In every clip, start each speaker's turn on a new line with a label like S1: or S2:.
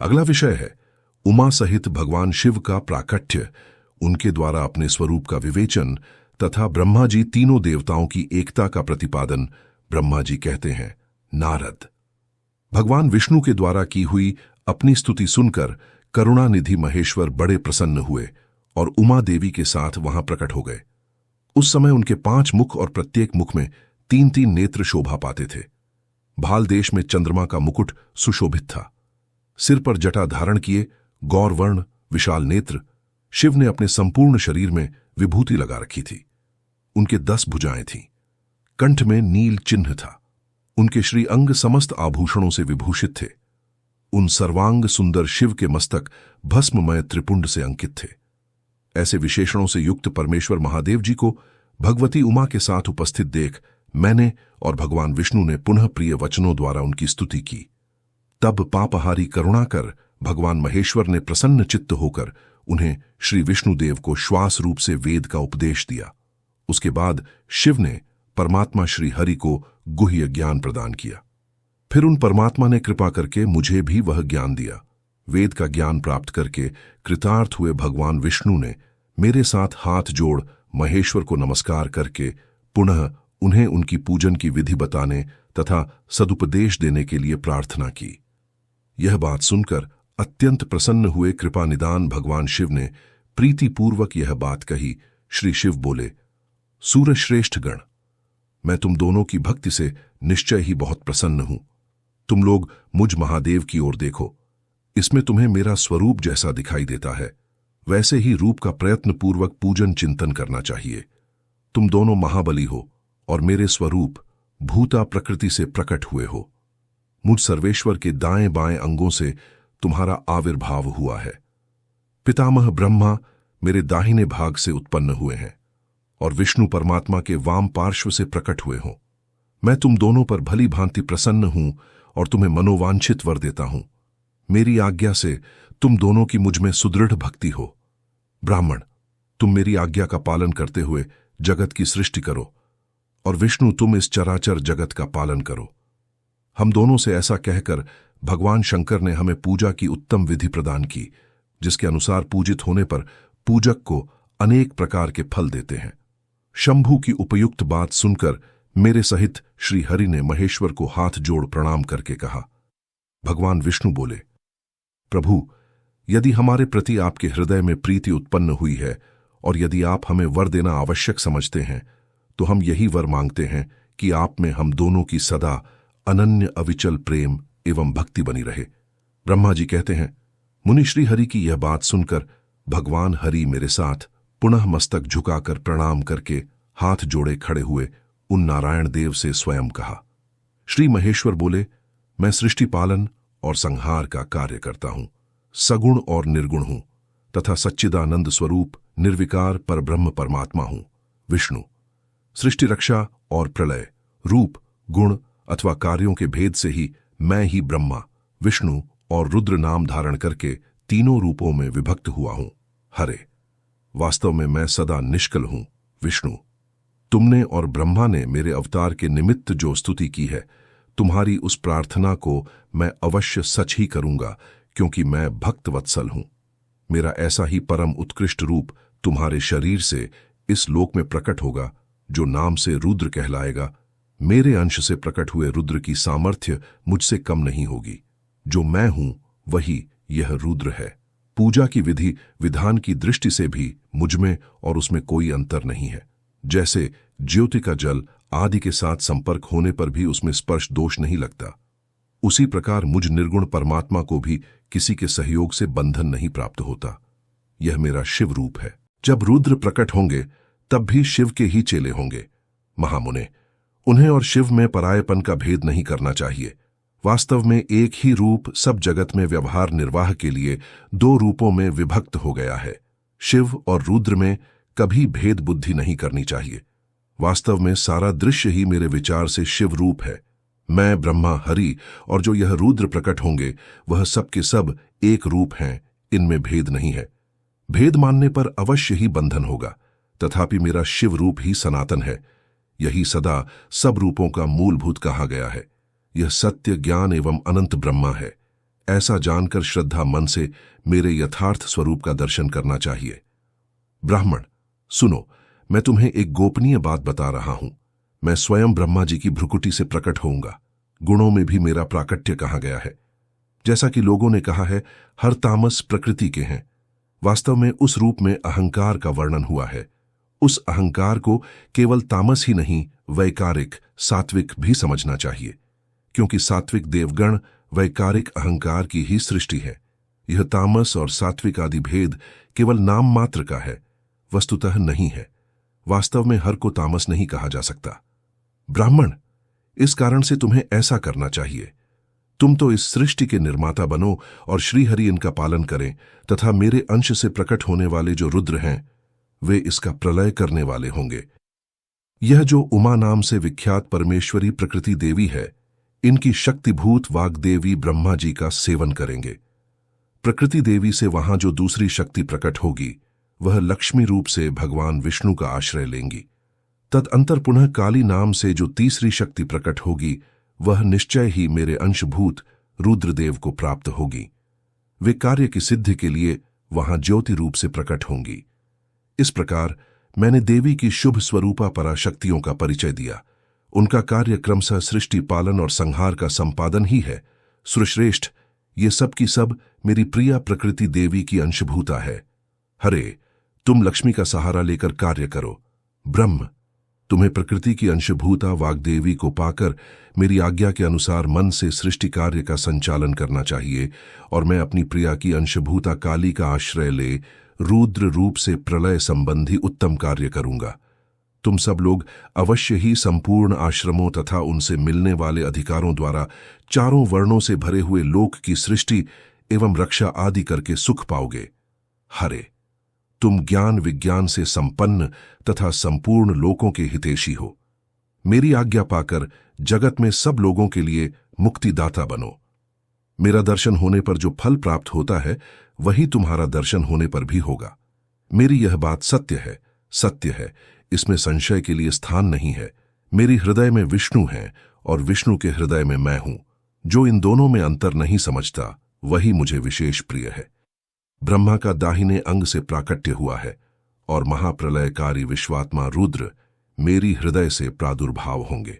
S1: अगला विषय है उमा सहित भगवान शिव का प्राकट्य, उनके द्वारा अपने स्वरूप का विवेचन तथा ब्रह्मा जी तीनों देवताओं की एकता का प्रतिपादन। ब्रह्मा जी कहते हैं, नारद, भगवान विष्णु के द्वारा की हुई अपनी स्तुति सुनकर करुणानिधि महेश्वर बड़े प्रसन्न हुए और उमा देवी के साथ वहां प्रकट हो गए। उस समय उनके 5 मुख और प्रत्येक मुख में 3-3 नेत्र शोभा पाते थे। भाल देश में चंद्रमा का मुकुट सुशोभित था। सिर पर जटा धारण किए गौरवर्ण विशाल नेत्र, शिव ने अपने संपूर्ण शरीर में विभूति लगा रखी थी। उनके 10 भुजाएं थीं। कंठ में नील चिन्ह था। उनके श्री अंग समस्त आभूषणों से विभूषित थे। उन सर्वांग सुंदर शिव के मस्तक भस्ममय त्रिपुंड से अंकित थे। ऐसे विशेषणों से युक्त परमेश्वर महादेव जी को भगवती उमा के साथ उपस्थित देख मैंने और भगवान विष्णु ने पुनः प्रिय वचनों द्वारा उनकी स्तुति की। तब पापहारी करुणा कर भगवान महेश्वर ने प्रसन्न चित्त होकर उन्हें श्री विष्णुदेव को श्वास रूप से वेद का उपदेश दिया। उसके बाद शिव ने परमात्मा श्री हरि को गुह्य ज्ञान प्रदान किया। फिर उन परमात्मा ने कृपा करके मुझे भी वह ज्ञान दिया। वेद का ज्ञान प्राप्त करके कृतार्थ हुए भगवान विष्णु ने मेरे साथ हाथ जोड़ महेश्वर को नमस्कार करके पुनः उन्हें उनकी पूजन की विधि बताने तथा सदुपदेश देने के लिए प्रार्थना की। यह बात सुनकर अत्यंत प्रसन्न हुए कृपा निदान भगवान शिव ने प्रीतिपूर्वक यह बात कही। श्री शिव बोले, सूरश्रेष्ठ गण, मैं तुम दोनों की भक्ति से निश्चय ही बहुत प्रसन्न हूं। तुम लोग मुझ महादेव की ओर देखो। इसमें तुम्हें मेरा स्वरूप जैसा दिखाई देता है, वैसे ही रूप का प्रयत्न पूर्वक पूजन चिंतन करना चाहिए। तुम दोनों महाबली हो और मेरे स्वरूप भूता प्रकृति से प्रकट हुए हो। मुझ सर्वेश्वर के दाएं बाएं अंगों से तुम्हारा आविर्भाव हुआ है। पितामह ब्रह्मा मेरे दाहिने भाग से उत्पन्न हुए हैं और विष्णु परमात्मा के वाम पार्श्व से प्रकट हुए हो। मैं तुम दोनों पर भली भांति प्रसन्न हूं और तुम्हें मनोवांछित वर देता हूं। मेरी आज्ञा से तुम दोनों की मुझ में सुदृढ़ भक्ति हो। ब्राह्मण, तुम मेरी आज्ञा का पालन करते हुए जगत की सृष्टि करो और विष्णु तुम इस चराचर जगत का पालन करो। हम दोनों से ऐसा कहकर भगवान शंकर ने हमें पूजा की उत्तम विधि प्रदान की, जिसके अनुसार पूजित होने पर पूजक को अनेक प्रकार के फल देते हैं। शंभु की उपयुक्त बात सुनकर मेरे सहित श्री हरि ने महेश्वर को हाथ जोड़ प्रणाम करके कहा। भगवान विष्णु बोले, प्रभु, यदि हमारे प्रति आपके हृदय में प्रीति उत्पन्न हुई है और यदि आप हमें वर देना आवश्यक समझते हैं, तो हम यही वर मांगते हैं कि आप में हम दोनों की सदा अनन्य अविचल प्रेम एवं भक्ति बनी रहे। ब्रह्मा जी कहते हैं, मुनि श्री हरि की यह बात सुनकर भगवान हरि मेरे साथ पुनः मस्तक झुकाकर प्रणाम करके हाथ जोड़े खड़े हुए उन नारायण देव से स्वयं कहा। श्री महेश्वर बोले, मैं सृष्टि पालन और संहार का कार्य करता हूं, सगुण और निर्गुण हूं तथा सच्चिदानंद स्वरूप निर्विकार परब्रह्म परमात्मा हूं। विष्णु, सृष्टि रक्षा और प्रलय, रूप, गुण अथवा कार्यों के भेद से ही मैं ही ब्रह्मा, विष्णु और रुद्र नाम धारण करके तीनों रूपों में विभक्त हुआ हूं। हरे, वास्तव में मैं सदा निष्कल हूं। विष्णु, तुमने और ब्रह्मा ने मेरे अवतार के निमित्त जो स्तुति की है, तुम्हारी उस प्रार्थना को मैं अवश्य सच ही करूंगा, क्योंकि मैं भक्त वत्सल हूं। मेरा ऐसा ही परम उत्कृष्ट रूप तुम्हारे शरीर से इस लोक में प्रकट होगा, जो नाम से रुद्र कहलाएगा। मेरे अंश से प्रकट हुए रुद्र की सामर्थ्य मुझसे कम नहीं होगी। जो मैं हूं वही यह रुद्र है। पूजा की विधि विधान की दृष्टि से भी मुझमें और उसमें कोई अंतर नहीं है। जैसे ज्योति का जल आदि के साथ संपर्क होने पर भी उसमें स्पर्श दोष नहीं लगता, उसी प्रकार मुझ निर्गुण परमात्मा को भी किसी के सहयोग से बंधन नहीं प्राप्त होता। यह मेरा शिव रूप है। जब रुद्र प्रकट होंगे तब भी शिव के ही चेले होंगे। महामुने, उन्हें और शिव में परायपन का भेद नहीं करना चाहिए। वास्तव में एक ही रूप सब जगत में व्यवहार निर्वाह के लिए 2 रूपों में विभक्त हो गया है। शिव और रुद्र में कभी भेद बुद्धि नहीं करनी चाहिए। वास्तव में सारा दृश्य ही मेरे विचार से शिव रूप है। मैं ब्रह्मा हरि और जो यह रुद्र प्रकट होंगे वह सब के सब एक रूप हैं, इनमें भेद नहीं है। भेद मानने पर अवश्य ही बंधन होगा, तथापि मेरा शिव रूप ही सनातन है। यही सदा सब रूपों का मूलभूत कहा गया है। यह सत्य ज्ञान एवं अनंत ब्रह्मा है। ऐसा जानकर श्रद्धा मन से मेरे यथार्थ स्वरूप का दर्शन करना चाहिए। ब्राह्मण, सुनो, मैं तुम्हें एक गोपनीय बात बता रहा हूं। मैं स्वयं ब्रह्मा जी की भ्रुकुटी से प्रकट होऊंगा। गुणों में भी मेरा प्राकट्य कहा गया है। जैसा कि लोगों ने कहा है, हर तामस प्रकृति के हैं। वास्तव में उस रूप में अहंकार का वर्णन हुआ है। उस अहंकार को केवल तामस ही नहीं, वैकारिक, सात्विक भी समझना चाहिए, क्योंकि सात्विक देवगण वैकारिक अहंकार की ही सृष्टि है। यह तामस और सात्विक आदि भेद केवल नाम मात्र का है, वस्तुतः नहीं है। वास्तव में हर को तामस नहीं कहा जा सकता। ब्राह्मण, इस कारण से तुम्हें ऐसा करना चाहिए। तुम तो इस सृष्टि के निर्माता बनो और श्रीहरि इनका पालन करें, तथा मेरे अंश से प्रकट होने वाले जो रुद्र हैं वे इसका प्रलय करने वाले होंगे। यह जो उमा नाम से विख्यात परमेश्वरी प्रकृति देवी है, इनकी शक्तिभूत वाग्देवी ब्रह्मा जी का सेवन करेंगे। प्रकृति देवी से वहां जो दूसरी शक्ति प्रकट होगी वह लक्ष्मी रूप से भगवान विष्णु का आश्रय लेंगी। तदअंतर पुनः काली नाम से जो तीसरी शक्ति प्रकट होगी वह निश्चय ही मेरे अंशभूत रुद्रदेव को प्राप्त होगी। वे कार्य की सिद्धि के लिए वहां ज्योति रूप से प्रकट होंगी। इस प्रकार मैंने देवी की शुभ स्वरूपा पराशक्तियों का परिचय दिया। उनका कार्य क्रमशः सृष्टि पालन और संहार का संपादन ही है। सुरश्रेष्ठ, ये सब की सब मेरी प्रिया प्रकृति देवी की अंशभूता है। हरे, तुम लक्ष्मी का सहारा लेकर कार्य करो। ब्रह्म, तुम्हें प्रकृति की अंशभूता वाग्देवी को पाकर मेरी आज्ञा के अनुसार मन से सृष्टि कार्य का संचालन करना चाहिए, और मैं अपनी प्रिया की अंशभूता काली का आश्रय ले रुद्र रूप से प्रलय संबंधी उत्तम कार्य करूंगा। तुम सब लोग अवश्य ही संपूर्ण आश्रमों तथा उनसे मिलने वाले अधिकारों द्वारा चारों वर्णों से भरे हुए लोक की सृष्टि एवं रक्षा आदि करके सुख पाओगे। हरे, तुम ज्ञान विज्ञान से संपन्न तथा संपूर्ण लोकों के हितैषी हो। मेरी आज्ञा पाकर जगत में सब लोगों के लिए मुक्तिदाता बनो। मेरा दर्शन होने पर जो फल प्राप्त होता है वही तुम्हारा दर्शन होने पर भी होगा। मेरी यह बात सत्य है, सत्य है, इसमें संशय के लिए स्थान नहीं है। मेरी हृदय में विष्णु है और विष्णु के हृदय में मैं हूं। जो इन दोनों में अंतर नहीं समझता वही मुझे विशेष प्रिय है। ब्रह्मा का दाहिने अंग से प्राकट्य हुआ है और महाप्रलयकारी विश्वात्मा रुद्र मेरी हृदय से प्रादुर्भाव होंगे।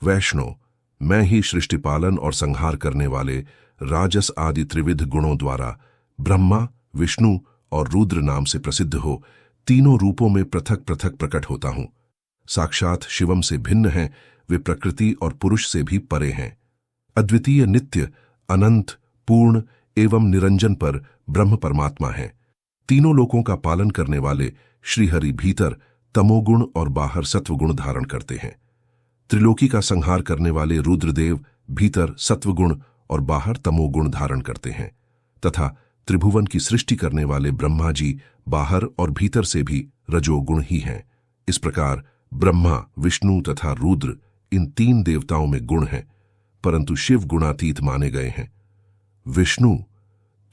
S1: वैष्णव, मैं ही सृष्टिपालन और संहार करने वाले राजस आदि त्रिविध गुणों द्वारा ब्रह्मा, विष्णु और रुद्र नाम से प्रसिद्ध हो तीनों रूपों में पृथक पृथक प्रकट होता हूं। साक्षात शिवम से भिन्न हैं, वे प्रकृति और पुरुष से भी परे हैं। अद्वितीय, नित्य, अनंत, पूर्ण एवं निरंजन पर ब्रह्म परमात्मा हैं। तीनों लोकों का पालन करने वाले श्रीहरि भीतर तमोगुण और बाहर सत्वगुण धारण करते हैं। त्रिलोकी का संहार करने वाले रुद्रदेव भीतर सत्वगुण और बाहर तमोगुण धारण करते हैं, तथा त्रिभुवन की सृष्टि करने वाले ब्रह्मा जी बाहर और भीतर से भी रजोगुण ही हैं। इस प्रकार ब्रह्मा, विष्णु तथा रुद्र इन तीन देवताओं में गुण हैं, परंतु शिव गुणातीत माने गए हैं। विष्णु,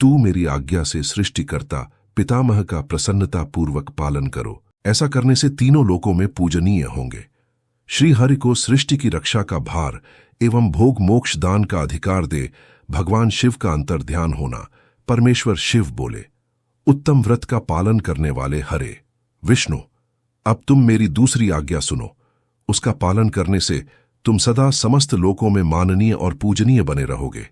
S1: तू मेरी आज्ञा से सृष्टिकर्ता पितामह का प्रसन्नता पूर्वक पालन करो। ऐसा करने से तीनों लोकों में पूजनीय होंगे। श्री हरि को सृष्टि की रक्षा का भार एवं भोग मोक्ष दान का अधिकार दे भगवान शिव का अंतर्ध्यान होना। परमेश्वर शिव बोले, उत्तम व्रत का पालन करने वाले हरे विष्णु, अब तुम मेरी दूसरी आज्ञा सुनो। उसका पालन करने से तुम सदा समस्त लोकों में माननीय और पूजनीय बने रहोगे।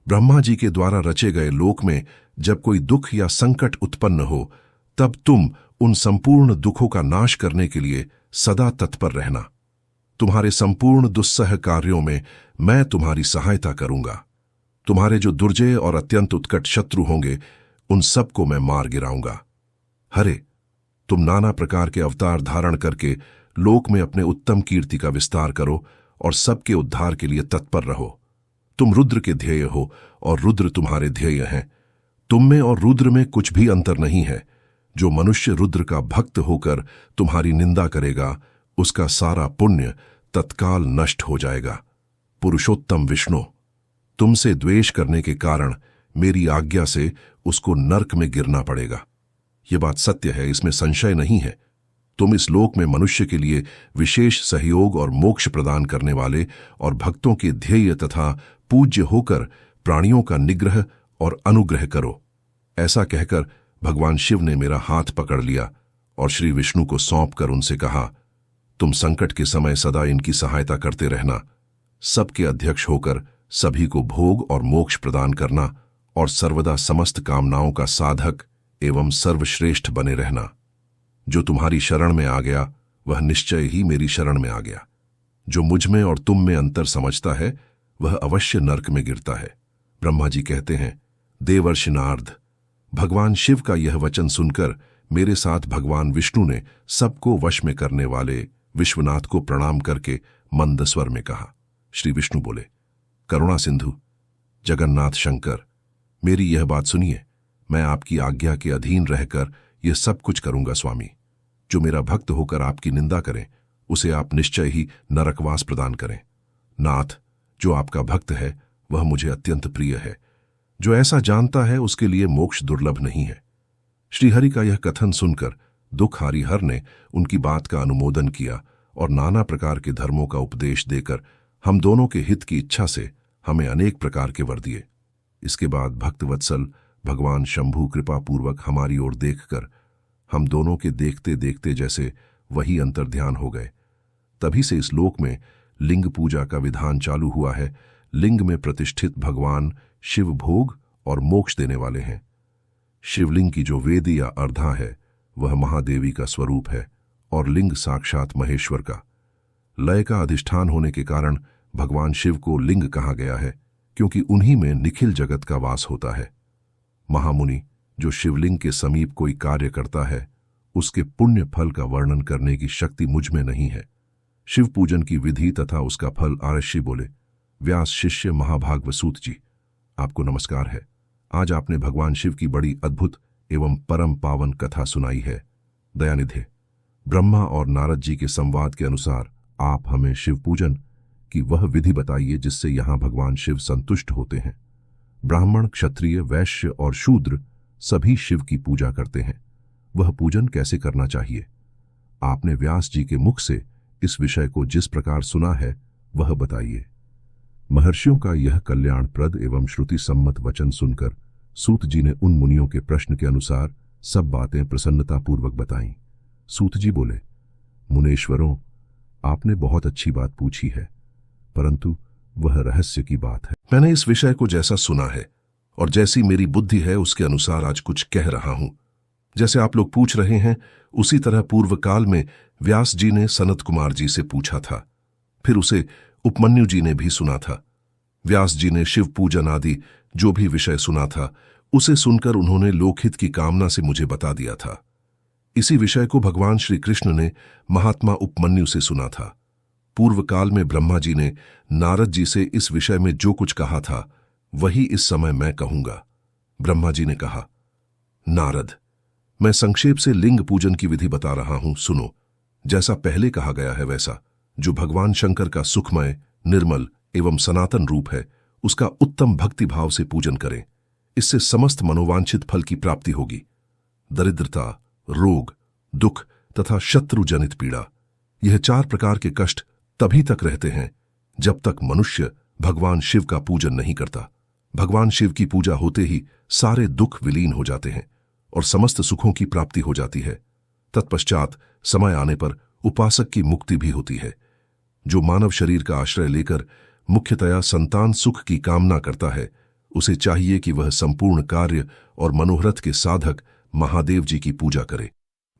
S1: ब्रह्मा जी के द्वारा रचे गए लोक में जब कोई दुख या संकट उत्पन्न हो, तब तुम उन संपूर्ण दुखों का नाश करने के लिए सदा तत्पर रहना। तुम्हारे संपूर्ण दुस्सह कार्यों में मैं तुम्हारी सहायता करूंगा। तुम्हारे जो दुर्जय और अत्यंत उत्कट शत्रु होंगे उन सबको मैं मार गिराऊंगा। हरे, तुम नाना प्रकार के अवतार धारण करके लोक में अपने उत्तम कीर्ति का विस्तार करो और सबके उद्धार के लिए तत्पर रहो। तुम रुद्र के ध्येय हो और रुद्र तुम्हारे ध्येय हैं। तुम में और रुद्र में कुछ भी अंतर नहीं है। जो मनुष्य रुद्र का भक्त होकर तुम्हारी निंदा करेगा उसका सारा पुण्य तत्काल नष्ट हो जाएगा। पुरुषोत्तम विष्णु, तुमसे द्वेष करने के कारण मेरी आज्ञा से उसको नरक में गिरना पड़ेगा। यह बात सत्य है, इसमें संशय नहीं है। तुम इस लोक में मनुष्य के लिए विशेष सहयोग और मोक्ष प्रदान करने वाले और भक्तों के ध्येय तथा पूज्य होकर प्राणियों का निग्रह और अनुग्रह करो। ऐसा कहकर भगवान शिव ने मेरा हाथ पकड़ लिया और श्री विष्णु को सौंपकर उनसे कहा, तुम संकट के समय सदा इनकी सहायता करते रहना, सबके अध्यक्ष होकर सभी को भोग और मोक्ष प्रदान करना और सर्वदा समस्त कामनाओं का साधक एवं सर्वश्रेष्ठ बने रहना। जो तुम्हारी शरण में आ गया वह निश्चय ही मेरी शरण में आ गया। जो मुझ में और तुम में अंतर समझता है वह अवश्य नरक में गिरता है। ब्रह्मा जी कहते हैं, देवर्षि नारद, भगवान शिव का यह वचन सुनकर मेरे साथ भगवान विष्णु ने सबको वश में करने वाले विश्वनाथ को प्रणाम करके मंद स्वर में कहा। श्री विष्णु बोले, करुणा सिंधु जगन्नाथ शंकर, मेरी यह बात सुनिए। मैं आपकी आज्ञा के अधीन रहकर यह सब कुछ करूंगा स्वामी। जो मेरा भक्त होकर आपकी निंदा करे उसे आप निश्चय ही नरकवास प्रदान करें। नाथ, जो आपका भक्त है वह मुझे अत्यंत प्रिय है। जो ऐसा जानता है उसके लिए मोक्ष दुर्लभ नहीं है। श्रीहरि का यह कथन सुनकर दुखहारी हर ने उनकी बात का अनुमोदन किया और नाना प्रकार के धर्मों का उपदेश देकर हम दोनों के हित की इच्छा से हमें अनेक प्रकार के वर दिए। इसके बाद भक्तवत्सल भगवान शंभु कृपा पूर्वक हमारी ओर देखकर हम दोनों के देखते देखते जैसे वही अंतर्ध्यान हो गए। तभी से इस लोक में लिंग पूजा का विधान चालू हुआ है। लिंग में प्रतिष्ठित भगवान शिव भोग और मोक्ष देने वाले हैं। शिवलिंग की जो वेदी या अर्धा है वह महादेवी का स्वरूप है और लिंग साक्षात महेश्वर का। लय का अधिष्ठान होने के कारण भगवान शिव को लिंग कहा गया है, क्योंकि उन्हीं में निखिल जगत का वास होता है। महामुनि, जो शिवलिंग के समीप कोई कार्य करता है उसके पुण्य फल का वर्णन करने की शक्ति मुझ में नहीं है। शिव पूजन की विधि तथा उसका फल आरष्य बोले। व्यास शिष्य महाभाग वसूत जी, आपको नमस्कार है। आज आपने भगवान शिव की बड़ी अद्भुत एवं परम पावन कथा सुनाई है। दयानिधे, ब्रह्मा और नारद जी के संवाद के अनुसार आप हमें शिव पूजन की वह विधि बताइए जिससे यहाँ भगवान शिव संतुष्ट होते हैं। ब्राह्मण, क्षत्रिय, वैश्य और शूद्र सभी शिव की पूजा करते हैं। वह पूजन कैसे करना चाहिए? आपने व्यास जी के मुख से इस विषय को जिस प्रकार सुना है वह बताइए। महर्षियों का यह कल्याणप्रद एवं श्रुति सम्मत वचन सुनकर सूत जी ने उन मुनियों के प्रश्न के अनुसार सब बातें प्रसन्नतापूर्वक बताईं। सूत जी बोले, मुनेश्वरों, आपने बहुत अच्छी बात पूछी है, परंतु वह रहस्य की बात है। मैंने इस विषय को जैसा सुना है और जैसी मेरी बुद्धि है उसके अनुसार आज कुछ कह रहा हूं। जैसे आप लोग पूछ रहे हैं उसी तरह पूर्व काल में व्यास जी ने सनत कुमार जी से पूछा था, फिर उसे उपमन्यु जी ने भी सुना था। व्यास जी ने शिव पूजन आदि जो भी विषय सुना था उसे सुनकर उन्होंने लोकहित की कामना से मुझे बता दिया था। इसी विषय को भगवान श्री कृष्ण ने महात्मा उपमन्यु से सुना था। पूर्व काल में ब्रह्मा जी ने नारद जी से इस विषय में जो कुछ कहा था वही इस समय मैं कहूंगा। ब्रह्मा जी ने कहा, नारद, मैं संक्षेप से लिंग पूजन की विधि बता रहा हूं, सुनो। जैसा पहले कहा गया है वैसा जो भगवान शंकर का सुखमय, निर्मल एवं सनातन रूप है उसका उत्तम भक्ति भाव से पूजन करें। इससे समस्त मनोवांछित फल की प्राप्ति होगी। दरिद्रता, रोग, दुख तथा शत्रु जनित पीड़ा, यह 4 प्रकार के कष्ट तभी तक रहते हैं जब तक मनुष्य भगवान शिव का पूजन नहीं करता। भगवान शिव की पूजा होते ही सारे दुख विलीन हो जाते हैं और समस्त सुखों की प्राप्ति हो जाती है। तत्पश्चात समय आने पर उपासक की मुक्ति भी होती है। जो मानव शरीर का आश्रय लेकर मुख्यतया संतान सुख की कामना करता है उसे चाहिए कि वह संपूर्ण कार्य और मनोरथ के साधक महादेव जी की पूजा करे।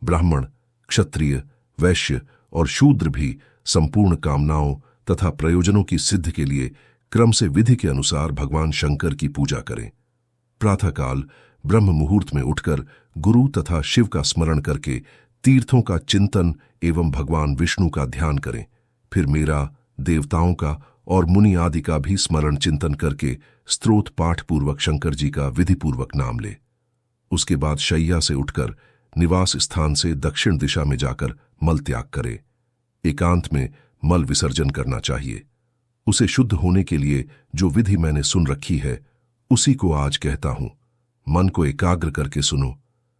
S1: ब्राह्मण, क्षत्रिय, वैश्य और शूद्र भी संपूर्ण कामनाओं तथा प्रयोजनों की सिद्धि के लिए क्रम से विधि के अनुसार भगवान शंकर की पूजा करें। प्रातःकाल ब्रह्म मुहूर्त में उठकर गुरु तथा शिव का स्मरण करके तीर्थों का चिंतन एवं भगवान विष्णु का ध्यान करें। फिर मेरा, देवताओं का और मुनि आदि का भी स्मरण चिंतन करके स्तोत्र पाठ पूर्वक शंकर जी का विधिपूर्वक नाम ले। उसके बाद शैया से उठकर निवास स्थान से दक्षिण दिशा में जाकर मल त्याग करे। एकांत में मल विसर्जन करना चाहिए। उसे शुद्ध होने के लिए जो विधि मैंने सुन रखी है उसी को आज कहता हूं। मन को एकाग्र करके सुनो।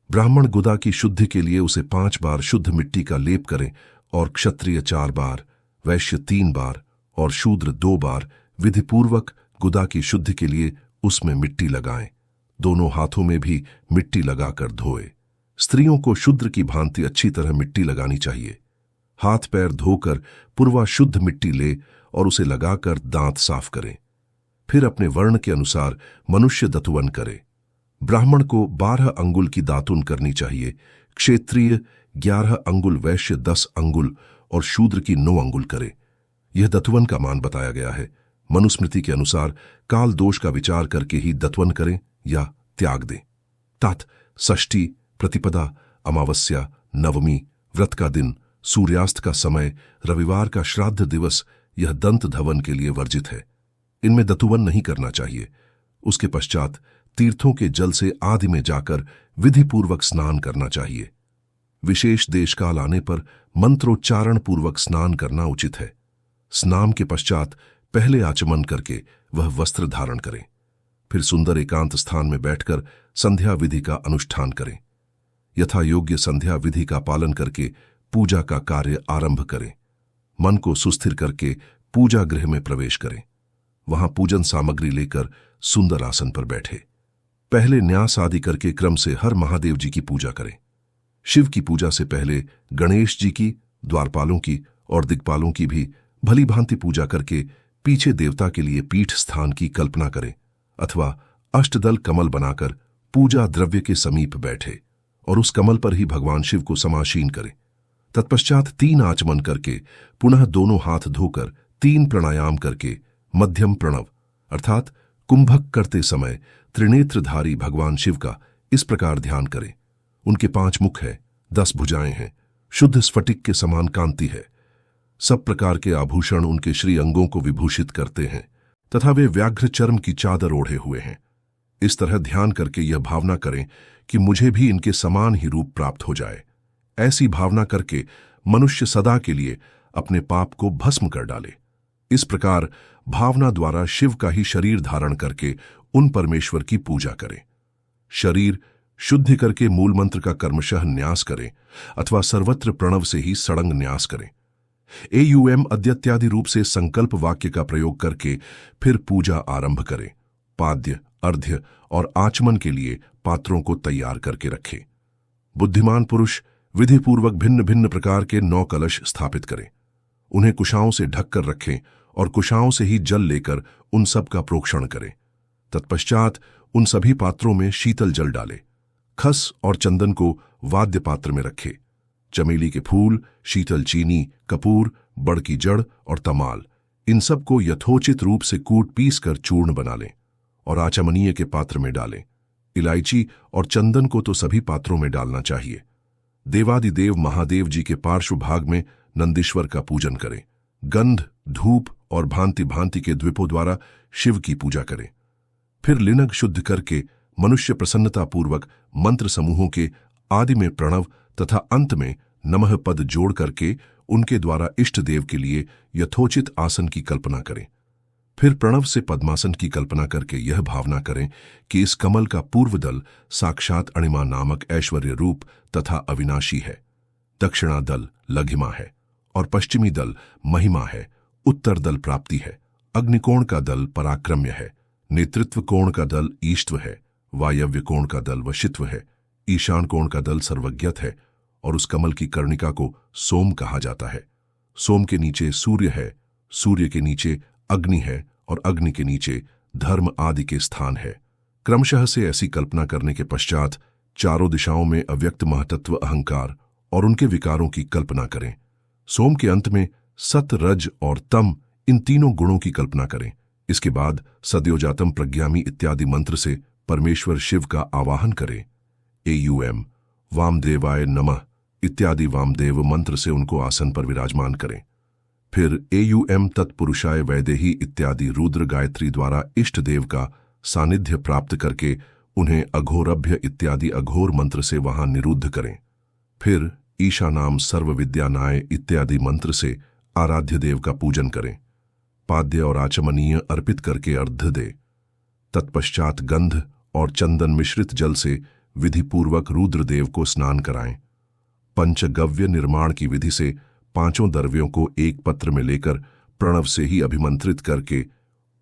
S1: ब्राह्मण गुदा की शुद्धि के लिए उसे 5 बार शुद्ध मिट्टी का लेप करें और क्षत्रिय 4 बार, वैश्य 3 बार और शूद्र 2 बार विधिपूर्वक गुदा की शुद्धि के लिए उसमें मिट्टी लगाएं। दोनों हाथों में भी मिट्टी लगाकर धोए। स्त्रियों को शूद्र की भांति अच्छी तरह मिट्टी लगानी चाहिए। हाथ पैर धोकर पूर्वा शुद्ध मिट्टी ले और उसे लगाकर दांत साफ करें। फिर अपने वर्ण के अनुसार मनुष्य दतुवन करे। ब्राह्मण को 12 अंगुल की दातुन करनी चाहिए, क्षत्रिय 11 अंगुल, वैश्य 10 अंगुल और शूद्र की 9 अंगुल करे। यह दतुवन का मान बताया गया है। मनुस्मृति के अनुसार काल दोष का विचार करके ही दतवन करें या त्याग दें। तात षष्ठी, प्रतिपदा, अमावस्या, नवमी, व्रत का दिन, सूर्यास्त का समय, रविवार का श्राद्ध दिवस, यह दंत धवन के लिए वर्जित है। इनमें दतुवन नहीं करना चाहिए। उसके पश्चात तीर्थों के जल से आदि में जाकर विधिपूर्वक स्नान करना चाहिए। विशेष देशकाल आने पर मंत्रोच्चारण पूर्वक स्नान करना उचित है। स्नान के पश्चात पहले आचमन करके वह वस्त्र धारण करें। फिर सुंदर एकांत स्थान में बैठकर संध्या विधि का अनुष्ठान करें। यथा योग्य संध्या विधि का पालन करके पूजा का कार्य आरंभ करें। मन को सुस्थिर करके पूजा गृह में प्रवेश करें। वहां पूजन सामग्री लेकर सुंदर आसन पर बैठे। पहले न्यास आदि करके क्रम से हर महादेव जी की पूजा करें। शिव की पूजा से पहले गणेश जी की, द्वारपालों की और दिक्पालों की भी भली भांति पूजा करके पीछे देवता के लिए पीठ स्थान की कल्पना करें अथवा अष्टदल कमल बनाकर पूजा द्रव्य के समीप बैठे और उस कमल पर ही भगवान शिव को समासीन करें। तत्पश्चात 3 आचमन करके पुनः दोनों हाथ धोकर 3 प्राणायाम करके मध्यम प्रणव अर्थात कुंभक करते समय त्रिनेत्रधारी भगवान शिव का इस प्रकार ध्यान करें। उनके 5 मुख है, 10 भुजाएं हैं, शुद्ध स्फटिक के समान कांति है। सब प्रकार के आभूषण उनके श्री अंगों को विभूषित करते हैं तथा वे व्याघ्र चर्म की चादर ओढ़े हुए हैं। इस तरह ध्यान करके यह भावना करें कि मुझे भी इनके समान ही रूप प्राप्त हो जाए। ऐसी भावना करके मनुष्य सदा के लिए अपने पाप को भस्म कर डाले। इस प्रकार भावना द्वारा शिव का ही शरीर धारण करके उन परमेश्वर की पूजा करें। शरीर शुद्धि करके मूल मंत्र का कर्मशः न्यास करें अथवा सर्वत्र प्रणव से ही सड़ंग न्यास करें। एयुएम अद्यत्यादि रूप से संकल्प वाक्य का प्रयोग करके फिर पूजा आरंभ करें। पाद्य, अर्घ्य और आचमन के लिए पात्रों को तैयार करके रखें। बुद्धिमान पुरुष विधिपूर्वक भिन्न भिन्न प्रकार के 9 कलश स्थापित करें। उन्हें कुशाओं से ढककर रखें और कुशाओं से ही जल लेकर उन सब का प्रोक्षण करें। तत्पश्चात उन सभी पात्रों में शीतल जल डालें। खस और चंदन को वाद्य पात्र में रखें। चमेली के फूल, शीतल चीनी, कपूर, बड़ की जड़ और तमाल, इन सब को यथोचित रूप से कूट पीस कर चूर्ण बना लें और आचमनीय के पात्र में डालें। इलायची और चंदन को तो सभी पात्रों में डालना चाहिए। देवादिदेव महादेव जी के पार्श्व भाग में नंदीश्वर का पूजन करें। गंध, धूप और भांति भांति के द्वीपों द्वारा शिव की पूजा करें। फिर लिनग शुद्ध करके मनुष्य प्रसन्नतापूर्वक मंत्र समूहों के आदि में प्रणव तथा अंत में नमः पद जोड़ करके उनके द्वारा इष्ट देव के लिए यथोचित आसन की कल्पना करें। फिर प्रणव से पद्मासन की कल्पना करके यह भावना करें कि इस कमल का पूर्व दल साक्षात अणिमा नामक ऐश्वर्य रूप तथा अविनाशी है, दक्षिणा दल लघिमा है और पश्चिमी दल महिमा है, उत्तर दल प्राप्ति है, अग्निकोण का दल पराक्रम्य है, नेतृत्व कोण का दल ईष्ट्व है, वायव्य कोण का दल वशित्व है, ईशान कोण का दल सर्वज्ञत है और उस कमल की कर्णिका को सोम कहा जाता है। सोम के नीचे सूर्य है, सूर्य के नीचे अग्नि है और अग्नि के नीचे धर्म आदि के स्थान है। क्रमशः से ऐसी कल्पना करने के पश्चात चारों दिशाओं में अव्यक्त महतत्व अहंकार और उनके विकारों की कल्पना करें। सोम के अंत में सत, रज और तम, इन तीनों गुणों की कल्पना करें। इसके बाद सद्योजातम प्रज्ञामी इत्यादि मंत्र से परमेश्वर शिव का आवाहन करें। एयुएम वामदेवाय नमः इत्यादि वामदेव मंत्र से उनको आसन पर विराजमान करें। फिर एयुएम तत्पुरुषाय वैदेही इत्यादि रुद्र गायत्री द्वारा इष्ट देव का सानिध्य प्राप्त करके उन्हें अघोरभ्य इत्यादि अघोर मंत्र से वहां निरुद्ध करें। फिर ईशानाम सर्व विद्यानाय इत्यादि मंत्र से आराध्य देव का पूजन करें। पाद्य और आचमनीय अर्पित करके अर्घ्य दे। तत्पश्चात गंध और चंदन मिश्रित जल से विधिपूर्वक रुद्रदेव को स्नान कराएं। पंचगव्य निर्माण की विधि से 5 द्रव्यों को एक पत्र में लेकर प्रणव से ही अभिमंत्रित करके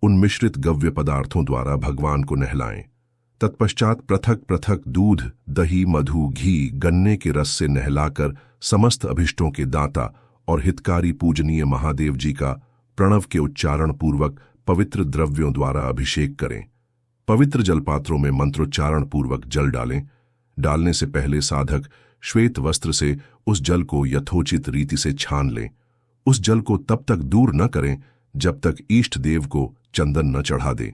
S1: उन मिश्रित गव्य पदार्थों द्वारा भगवान को नहलाएं। तत्पश्चात पृथक पृथक दूध, दही, मधु, घी, गन्ने के रस से नहलाकर समस्त अभिष्टों के दाता और हितकारी पूजनीय महादेव जी का प्रणव के उच्चारण पूर्वक पवित्र द्रव्यों द्वारा अभिषेक करें। पवित्र जलपात्रों में मंत्रोच्चारण पूर्वक जल डालें। डालने से पहले साधक श्वेत वस्त्र से उस जल को यथोचित रीति से छान लें। उस जल को तब तक दूर न करें जब तक इष्ट देव को चंदन न चढ़ा दें।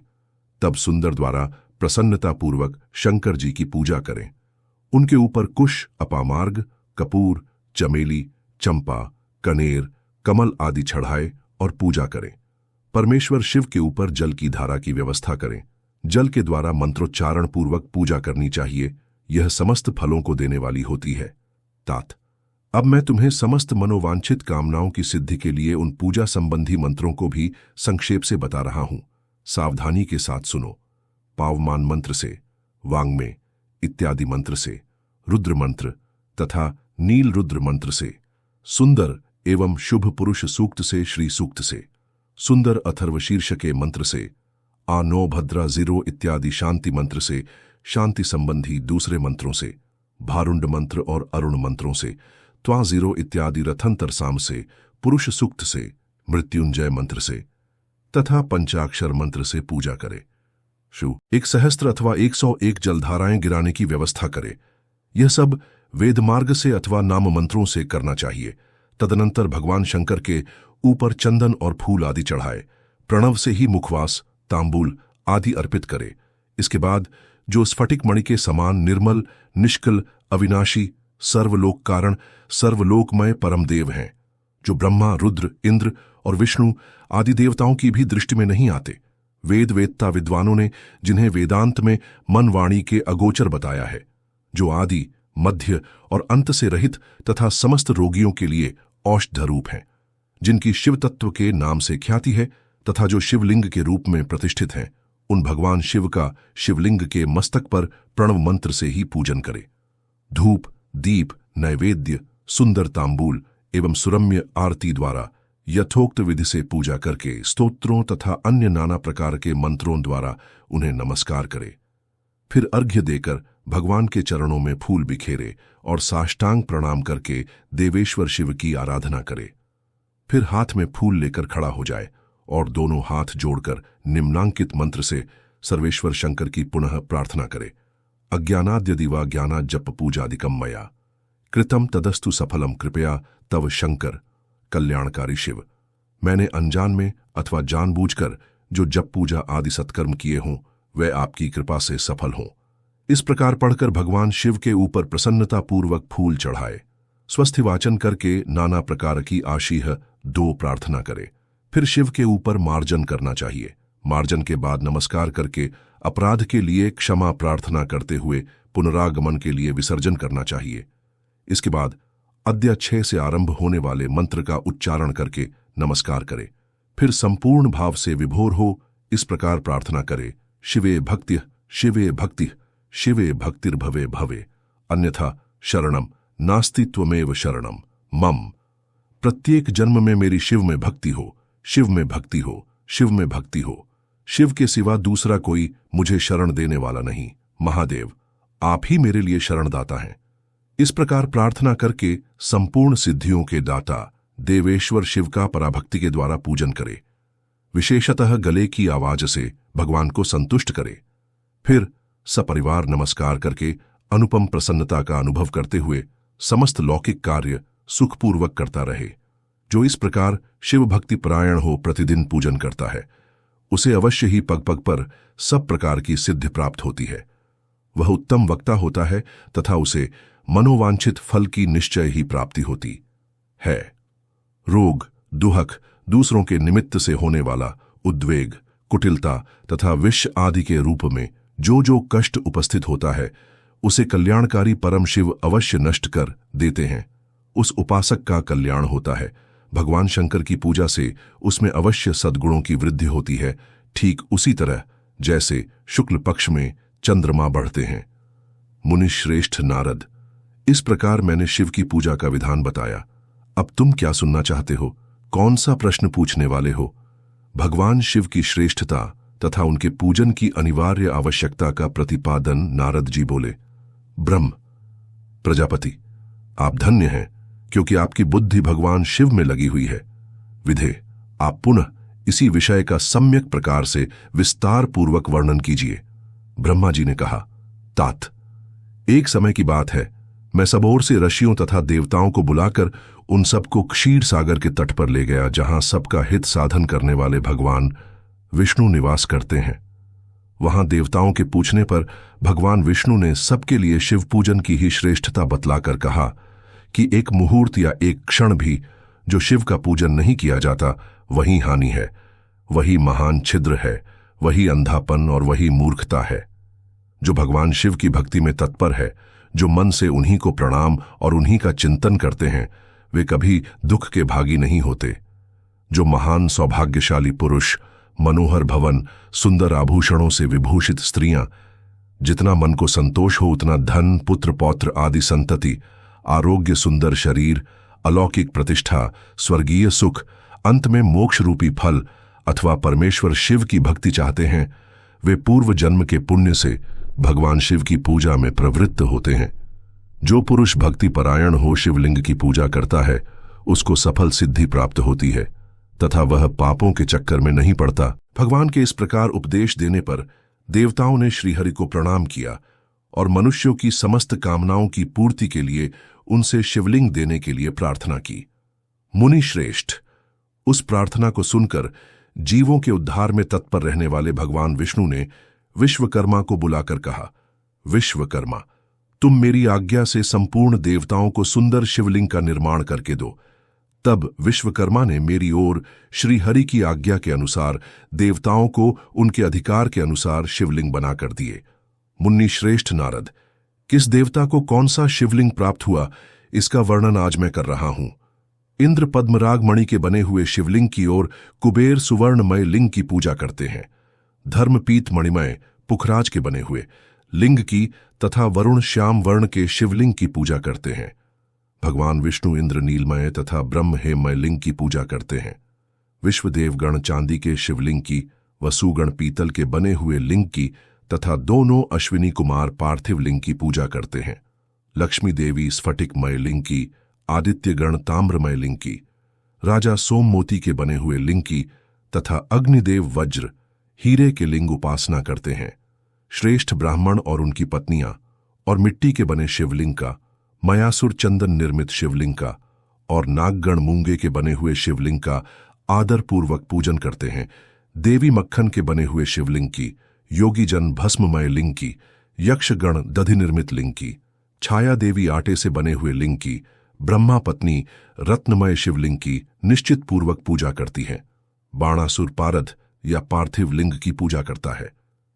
S1: तब सुंदर द्वारा प्रसन्नतापूर्वक शंकर जी की पूजा करें। उनके ऊपर कुश, अपामार्ग, कपूर, चमेली, चंपा, कनेर, कमल आदि चढ़ाए और पूजा करें। परमेश्वर शिव के ऊपर जल की धारा की व्यवस्था करें। जल के द्वारा मंत्रोच्चारण पूर्वक पूजा करनी चाहिए। यह समस्त फलों को देने वाली होती है। तात अब मैं तुम्हें समस्त मनोवांछित कामनाओं की सिद्धि के लिए उन पूजा संबंधी मंत्रों को भी संक्षेप से बता रहा हूं। सावधानी के साथ सुनो। पावमान मंत्र से, वांग्मय इत्यादि मंत्र से, रुद्र मंत्र तथा नील रुद्र मंत्र से, सुंदर एवं शुभ पुरुष सूक्त से, श्री सूक्त से, सुंदर अथर्व शीर्ष के मंत्र से, आ नो भद्रा जीरो इत्यादि शांति मंत्र से, शांति संबंधी दूसरे मंत्रों से, भारुंड मंत्र और अरुण मंत्रों से, त्वा जीरो इत्यादि रथंतर साम से, पुरुष सूक्त से, मृत्युंजय मंत्र से तथा पंचाक्षर मंत्र से पूजा करे। 1 अथवा 101 जलधाराएं गिराने की व्यवस्था करे। यह सब वेद मार्ग से अथवा नाम मंत्रों से करना चाहिए। तदनंतर भगवान शंकर के ऊपर चंदन और फूल आदि चढ़ाए। प्रणव से ही मुखवास, तांबूल आदि अर्पित करे। इसके बाद जो स्फटिक मणि के समान निर्मल, निष्कल, अविनाशी, सर्वलोक कारण, सर्वलोकमय परम देव हैं, जो ब्रह्मा, रुद्र, इंद्र और विष्णु आदि देवताओं की भी दृष्टि में नहीं आते। वेद वेदता विद्वानों ने जिन्हें वेदांत में मन वाणी के अगोचर बताया है, जो आदि, मध्य और अंत से रहित तथा समस्त रोगियों के लिए औषध रूप हैं, जिनकी शिव तत्व के नाम से ख्याति है तथा जो शिवलिंग के रूप में प्रतिष्ठित हैं, उन भगवान शिव का शिवलिंग के मस्तक पर प्रणव मंत्र से ही पूजन करे। धूप, दीप, नैवेद्य, सुंदर तांबूल एवं सुरम्य आरती द्वारा यथोक्त विधि से पूजा करके स्तोत्रों तथा अन्य नाना प्रकार के मंत्रों द्वारा उन्हें नमस्कार करे। फिर अर्घ्य देकर भगवान के चरणों में फूल बिखेरे और साष्टांग प्रणाम करके देवेश्वर शिव की आराधना करे। फिर हाथ में फूल लेकर खड़ा हो जाए और दोनों हाथ जोड़कर निम्नांकित मंत्र से सर्वेश्वर शंकर की पुनः प्रार्थना करे। अज्ञानाद्य दिवा ज्ञाना जप पूजादिकम मया कृतम तदस्तु सफलम कृपया तव शंकर कल्याणकारी शिव। मैंने अनजान में अथवा जानबूझकर जो जप पूजा आदि सत्कर्म किए हों, वे आपकी कृपा से सफल हों। इस प्रकार पढ़कर भगवान शिव के ऊपर प्रसन्नतापूर्वक फूल चढ़ाए। स्वस्थि वाचन करके नाना प्रकार की आशीह 2 प्रार्थना करे। फिर शिव के ऊपर मार्जन करना चाहिए। मार्जन के बाद नमस्कार करके अपराध के लिए क्षमा प्रार्थना करते हुए पुनरागमन के लिए विसर्जन करना चाहिए। इसके बाद अद्य 6 से आरंभ होने वाले मंत्र का उच्चारण करके नमस्कार करे। फिर संपूर्ण भाव से विभोर हो इस प्रकार प्रार्थना करे, शिवे भक्ति, शिवे भक्ति, शिवे भक्तिर्भवे भवे, अन्यथा शरणम नास्ति त्वमेव शरणम मम। प्रत्येक जन्म में मेरी शिव में भक्ति हो, शिव में भक्ति हो, शिव में भक्ति हो। शिव के सिवा दूसरा कोई मुझे शरण देने वाला नहीं। महादेव, आप ही मेरे लिए शरणदाता हैं। इस प्रकार प्रार्थना करके संपूर्ण सिद्धियों के दाता देवेश्वर शिव का पराभक्ति के द्वारा पूजन करे। विशेषतः गले की आवाज से भगवान को संतुष्ट करे। फिर सपरिवार नमस्कार करके अनुपम प्रसन्नता का अनुभव करते हुए समस्त लौकिक कार्य सुखपूर्वक करता रहे। जो इस प्रकार शिव भक्ति परायण हो प्रतिदिन पूजन करता है, उसे अवश्य ही पग पग पर सब प्रकार की सिद्धि प्राप्त होती है। वह उत्तम वक्ता होता है तथा उसे मनोवांछित फल की निश्चय ही प्राप्ति होती है। रोग, दुहक, दूसरों के निमित्त से होने वाला उद्वेग, कुटिलता तथा विष आदि के रूप में जो जो कष्ट उपस्थित होता है, उसे कल्याणकारी परम शिव अवश्य नष्ट कर देते हैं। उस उपासक का कल्याण होता है। भगवान शंकर की पूजा से उसमें अवश्य सद्गुणों की वृद्धि होती है, ठीक उसी तरह जैसे शुक्ल पक्ष में चंद्रमा बढ़ते हैं। मुनिश्रेष्ठ नारद, इस प्रकार मैंने शिव की पूजा का विधान बताया। अब तुम क्या सुनना चाहते हो? कौन सा प्रश्न पूछने वाले हो? भगवान शिव की श्रेष्ठता तथा उनके पूजन की अनिवार्य आवश्यकता का प्रतिपादन नारद जी बोले। ब्रह्म, प्रजापति, आप धन्य हैं क्योंकि आपकी बुद्धि भगवान शिव में लगी हुई है। विधे, आप पुनः इसी विषय का सम्यक प्रकार से विस्तार पूर्वक वर्णन कीजिए। ब्रह्मा जी ने कहा, तात, एक समय की बात है, मैं सब ओर से ऋषियों तथा देवताओं को बुलाकर उन सबको क्षीर सागर के तट पर ले गया, जहां सबका हित साधन करने वाले भगवान विष्णु निवास करते हैं। वहां देवताओं के पूछने पर भगवान विष्णु ने सबके लिए शिव पूजन की ही श्रेष्ठता बतलाकर कहा कि एक मुहूर्त या एक क्षण भी जो शिव का पूजन नहीं किया जाता, वही हानि है, वही महान छिद्र है, वही अंधापन और वही मूर्खता है। जो भगवान शिव की भक्ति में तत्पर है, जो मन से उन्हीं को प्रणाम और उन्हीं का चिंतन करते हैं, वे कभी दुख के भागी नहीं होते। जो महान सौभाग्यशाली पुरुष, मनोहर भवन, सुंदर आभूषणों से विभूषित स्त्रियां, जितना मन को संतोष हो उतना धन, पुत्र पौत्र आदि संतति, आरोग्य, सुंदर शरीर, अलौकिक प्रतिष्ठा, स्वर्गीय सुख, अंत में मोक्ष रूपी फल अथवा परमेश्वर शिव की भक्ति चाहते हैं, वे पूर्व जन्म के पुण्य से भगवान शिव की पूजा में प्रवृत्त होते हैं। जो पुरुष भक्ति परायण हो शिवलिंग की पूजा करता है, उसको सफल सिद्धि प्राप्त होती है तथा वह पापों के चक्कर में नहीं पड़ता। भगवान के इस प्रकार उपदेश देने पर देवताओं ने श्रीहरि को प्रणाम किया और मनुष्यों की समस्त कामनाओं की पूर्ति के लिए उनसे शिवलिंग देने के लिए प्रार्थना की। मुनि श्रेष्ठ, उस प्रार्थना को सुनकर जीवों के उद्धार में तत्पर रहने वाले भगवान विष्णु ने विश्वकर्मा को बुलाकर कहा, विश्वकर्मा, तुम मेरी आज्ञा से संपूर्ण देवताओं को सुंदर शिवलिंग का निर्माण करके दो। तब विश्वकर्मा ने मेरी ओर श्रीहरि की आज्ञा के अनुसार देवताओं को उनके अधिकार के अनुसार शिवलिंग बनाकर दिए। मुन्नी श्रेष्ठ नारद, किस देवता को कौन सा शिवलिंग प्राप्त हुआ, इसका वर्णन आज मैं कर रहा हूं। इंद्र पद्मराग मणि के बने हुए शिवलिंग की ओर कुबेर सुवर्णमय लिंग की पूजा करते हैं। धर्मपीत मणिमय पुखराज के बने हुए लिंग की तथा वरुण श्याम वर्ण के शिवलिंग की पूजा करते हैं। भगवान विष्णु इंद्र नीलमय तथा ब्रह्म हेममय लिंग की पूजा करते हैं। विश्वदेवगण चांदी के शिवलिंग की, वसुगण पीतल के बने हुए लिंग की तथा दोनों अश्विनी कुमार पार्थिव लिंग की पूजा करते हैं। लक्ष्मी देवी स्फटिकमय लिंग की, आदित्यगण ताम्रमय लिंग की, राजा सोममोती के बने हुए लिंग की तथा अग्निदेव वज्र हीरे के लिंग उपासना करते हैं। श्रेष्ठ ब्राह्मण और उनकी पत्नियां और मिट्टी के बने शिवलिंग का, मयासुर चंदन निर्मित शिवलिंग का और नागगण मूंगे के बने हुए शिवलिंग का आदर पूर्वक पूजन करते हैं। देवी मक्खन के बने हुए शिवलिंग की, योगी जन भस्ममय लिंग की, यक्षगण दधि निर्मित लिंग की, छाया देवी आटे से बने हुए लिंग की, ब्रह्मा पत्नी रत्नमय शिवलिंग की निश्चित पूर्वक पूजा करती है। बाणासुर पारद या पार्थिव लिंग की पूजा करता है।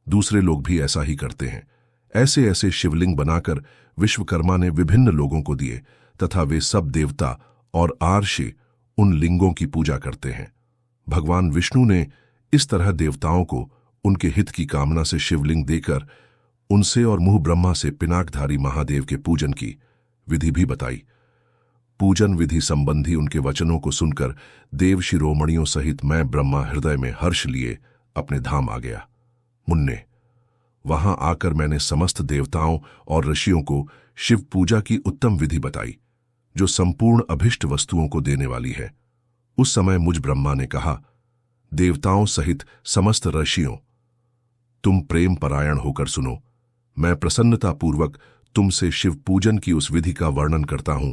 S1: दूसरे लोग भी ऐसा ही करते हैं। ऐसे ऐसे शिवलिंग बनाकर विश्वकर्मा ने विभिन्न लोगों को दिए तथा वे सब देवता और आर्षि उन लिंगों की पूजा करते हैं। भगवान विष्णु ने इस तरह देवताओं को उनके हित की कामना से शिवलिंग देकर उनसे और मुंह ब्रह्मा से पिनाकधारी महादेव के पूजन की विधि भी बताई। पूजन विधि संबंधी उनके वचनों को सुनकर देव शिरोमणियों सहित मैं ब्रह्मा हृदय में हर्ष लिए अपने धाम आ गया। मुन्ने, वहां आकर मैंने समस्त देवताओं और ऋषियों को शिव पूजा की उत्तम विधि बताई, जो संपूर्ण अभिष्ट वस्तुओं को देने वाली है। उस समय मुझ ब्रह्मा ने कहा, देवताओं सहित समस्त ऋषियों, तुम प्रेम परायण होकर सुनो। मैं प्रसन्नतापूर्वक तुमसे शिव पूजन की उस विधि का वर्णन करता हूं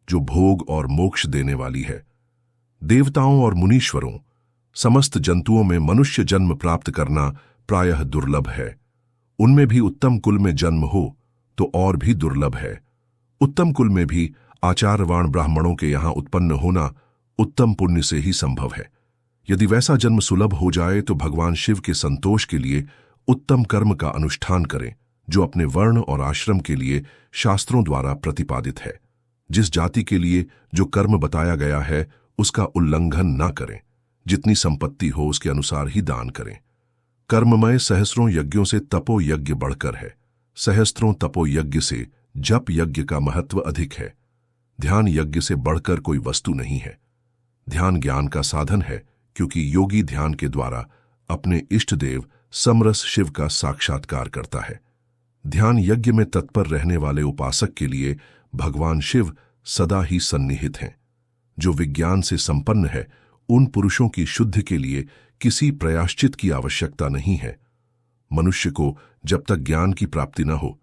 S1: जो भोग और मोक्ष देने वाली है। देवताओं और मुनीश्वरों, समस्त जंतुओं में मनुष्य जन्म प्राप्त करना प्रायः दुर्लभ है। उनमें भी उत्तम कुल में जन्म हो तो और भी दुर्लभ है। उत्तम कुल में भी आचार्यवान ब्राह्मणों के यहां उत्पन्न होना उत्तम पुण्य से ही संभव है। यदि वैसा जन्म सुलभ हो जाए तो भगवान शिव के संतोष के लिए उत्तम कर्म का अनुष्ठान करें, जो अपने वर्ण और आश्रम के लिए शास्त्रों द्वारा प्रतिपादित है। जिस जाति के लिए जो कर्म बताया गया है उसका उल्लंघन न करें। जितनी संपत्ति हो उसके अनुसार ही दान करें। कर्ममय सहस्रों यज्ञों से तपो यज्ञ बढ़कर है। सहस्त्रों तपो यज्ञ से जप यज्ञ का महत्व अधिक है। ध्यान यज्ञ से बढ़कर कोई वस्तु नहीं है। ध्यान ज्ञान का साधन है, क्योंकि योगी ध्यान के द्वारा अपने इष्ट देव समरस शिव का साक्षात्कार करता है। ध्यान यज्ञ में तत्पर रहने वाले उपासक के लिए भगवान शिव सदा ही सन्निहित हैं। जो विज्ञान से संपन्न है, उन पुरुषों की शुद्धि के लिए किसी प्रायश्चित की आवश्यकता नहीं है। मनुष्य को जब तक ज्ञान की प्राप्ति न हो,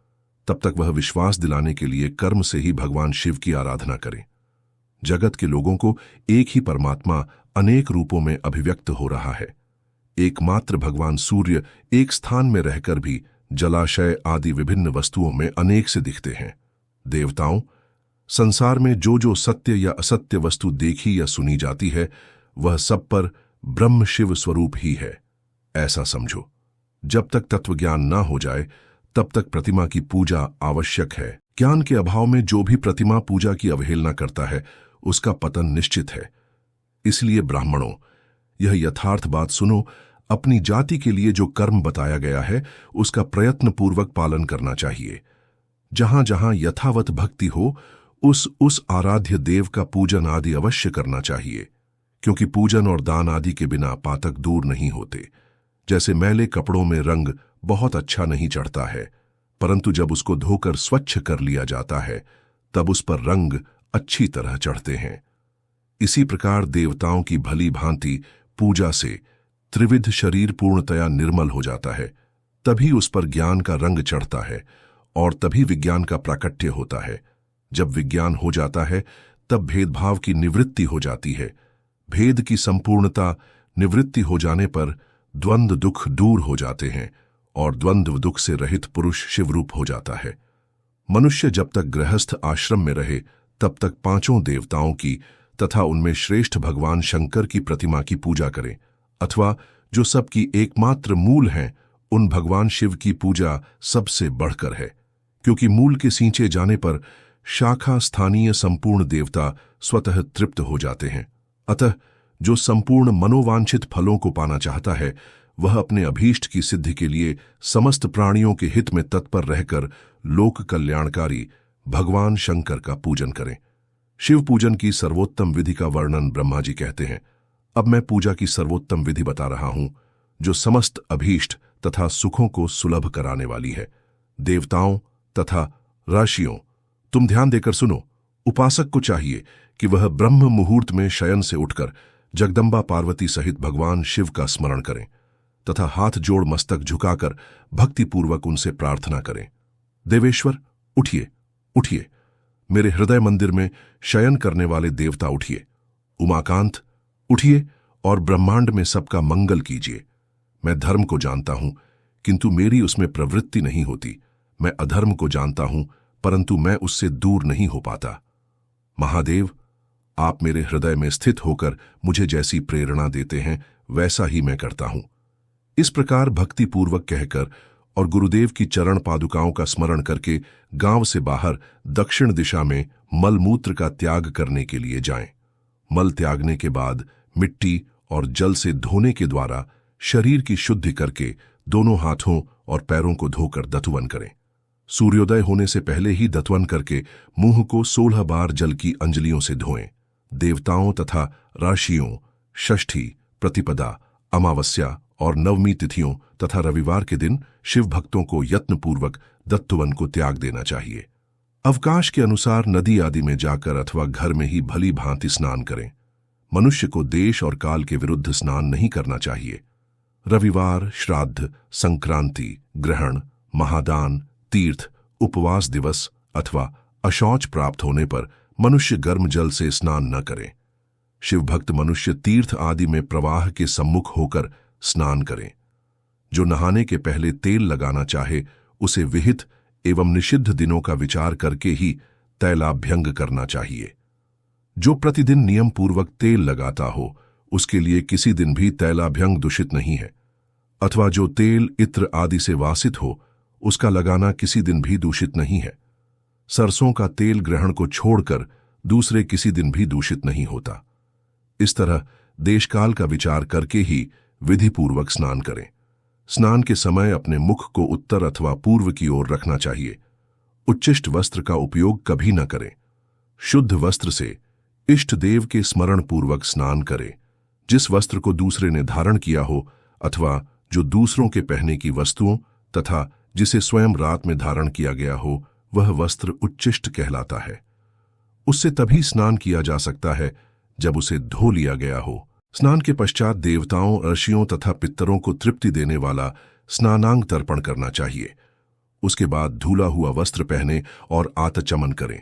S1: तब तक वह विश्वास दिलाने के लिए कर्म से ही भगवान शिव की आराधना करे। जगत के लोगों को एक ही परमात्मा अनेक रूपों में अभिव्यक्त हो रहा है। एकमात्र भगवान सूर्य एक स्थान में रहकर भी जलाशय आदि विभिन्न वस्तुओं में अनेक से दिखते हैं। देवताओं, संसार में जो जो सत्य या असत्य वस्तु देखी या सुनी जाती है, वह सब पर ब्रह्म शिव स्वरूप ही है, ऐसा समझो। जब तक तत्वज्ञान ना हो जाए, तब तक प्रतिमा की पूजा आवश्यक है। ज्ञान के अभाव में जो भी प्रतिमा पूजा की अवहेलना करता है, उसका पतन निश्चित है। इसलिए ब्राह्मणों, यह यथार्थ बात सुनो, अपनी जाति के लिए जो कर्म बताया गया है, उसका प्रयत्न पूर्वक पालन करना चाहिए। जहां जहां यथावत भक्ति हो, उस आराध्य देव का पूजन आदि अवश्य करना चाहिए, क्योंकि पूजन और दान आदि के बिना पातक दूर नहीं होते। जैसे मैले कपड़ों में रंग बहुत अच्छा नहीं चढ़ता है, परंतु जब उसको धोकर स्वच्छ कर लिया जाता है, तब उस पर रंग अच्छी तरह चढ़ते हैं। इसी प्रकार देवताओं की भली भांति पूजा से त्रिविध शरीर पूर्णतया निर्मल हो जाता है। तभी उस पर ज्ञान का रंग चढ़ता है और तभी विज्ञान का प्राकट्य होता है। जब विज्ञान हो जाता है, तब भेदभाव की निवृत्ति हो जाती है। भेद की संपूर्णता निवृत्ति हो जाने पर द्वंद्व दुख दूर हो जाते हैं और द्वंद्व दुख से रहित पुरुष शिवरूप हो जाता है। मनुष्य जब तक गृहस्थ आश्रम में रहे, तब तक पांचों देवताओं की तथा उनमें श्रेष्ठ भगवान शंकर की प्रतिमा की पूजा करें, अथवा जो सबकी एकमात्र मूल हैं, उन भगवान शिव की पूजा सबसे बढ़कर है। क्योंकि मूल के सींचे जाने पर शाखा स्थानीय संपूर्ण देवता स्वतः तृप्त हो जाते हैं। अतः जो संपूर्ण मनोवांछित फलों को पाना चाहता है, वह अपने अभीष्ट की सिद्धि के लिए समस्त प्राणियों के हित में तत्पर रहकर लोक कल्याणकारी भगवान शंकर का पूजन करें। शिव पूजन की सर्वोत्तम विधि का वर्णन ब्रह्मा जी कहते हैं। अब मैं पूजा की सर्वोत्तम विधि बता रहा हूं, जो समस्त अभीष्ट तथा सुखों को सुलभ कराने वाली है। देवताओं तथा ऋषियों, तुम ध्यान देकर सुनो। उपासक को चाहिए कि वह ब्रह्म मुहूर्त में शयन से उठकर जगदम्बा पार्वती सहित भगवान शिव का स्मरण करें तथा हाथ जोड़ मस्तक झुकाकर भक्तिपूर्वक उनसे प्रार्थना करें। देवेश्वर, उठिए, उठिए। मेरे हृदय मंदिर में शयन करने वाले देवता उठिए। उमाकांत, उठिए और ब्रह्मांड में सबका मंगल कीजिए। मैं धर्म को जानता हूं, किंतु मेरी उसमें प्रवृत्ति नहीं होती। मैं अधर्म को जानता हूं, परंतु मैं उससे दूर नहीं हो पाता। महादेव, आप मेरे हृदय में स्थित होकर मुझे जैसी प्रेरणा देते हैं, वैसा ही मैं करता हूं। इस प्रकार भक्तिपूर्वक कहकर और गुरुदेव की चरण पादुकाओं का स्मरण करके गांव से बाहर दक्षिण दिशा में मलमूत्र का त्याग करने के लिए जाएं। मल त्यागने के बाद मिट्टी और जल से धोने के द्वारा शरीर की शुद्धि करके दोनों हाथों और पैरों को धोकर दतवन करें। सूर्योदय होने से पहले ही दतवन करके मुंह को 16 बार जल की अंजलियों से धोएं। देवताओं तथा ऋषियों, षष्ठी, प्रतिपदा, अमावस्या और नवमी तिथियों तथा रविवार के दिन शिव भक्तों को यत्नपूर्वक दत्तवन को त्याग देना चाहिए। अवकाश के अनुसार नदी आदि में जाकर अथवा घर में ही भली भांति स्नान करें। मनुष्य को देश और काल के विरुद्ध स्नान नहीं करना चाहिए। रविवार, श्राद्ध, संक्रांति, ग्रहण, महादान, तीर्थ, उपवास दिवस अथवा अशौच प्राप्त होने पर मनुष्य गर्म जल से स्नान न करे। शिव भक्त मनुष्य तीर्थ आदि में प्रवाह के सम्मुख होकर स्नान करें। जो नहाने के पहले तेल लगाना चाहे, उसे विहित एवं निषिद्ध दिनों का विचार करके ही तैलाभ्यंग करना चाहिए। जो प्रतिदिन नियम पूर्वक तेल लगाता हो, उसके लिए किसी दिन भी तैलाभ्यंग दूषित नहीं है, अथवा जो तेल इत्र आदि से वासित हो, उसका लगाना किसी दिन भी दूषित नहीं है। सरसों का तेल ग्रहण को छोड़कर दूसरे किसी दिन भी दूषित नहीं होता। इस तरह देशकाल का विचार करके ही विधिपूर्वक स्नान करें। स्नान के समय अपने मुख को उत्तर अथवा पूर्व की ओर रखना चाहिए। उच्चिष्ट वस्त्र का उपयोग कभी न करें। शुद्ध वस्त्र से इष्ट देव के स्मरण पूर्वक स्नान करें। जिस वस्त्र को दूसरे ने धारण किया हो अथवा जो दूसरों के पहने की वस्तुओं तथा जिसे स्वयं रात में धारण किया गया हो, वह वस्त्र उच्चिष्ट कहलाता है। उससे तभी स्नान किया जा सकता है जब उसे धो लिया गया हो। स्नान के पश्चात देवताओं, ऋषियों तथा पितरों को तृप्ति देने वाला स्नानांग तर्पण करना चाहिए। उसके बाद धुला हुआ वस्त्र पहने और आतचमन करें।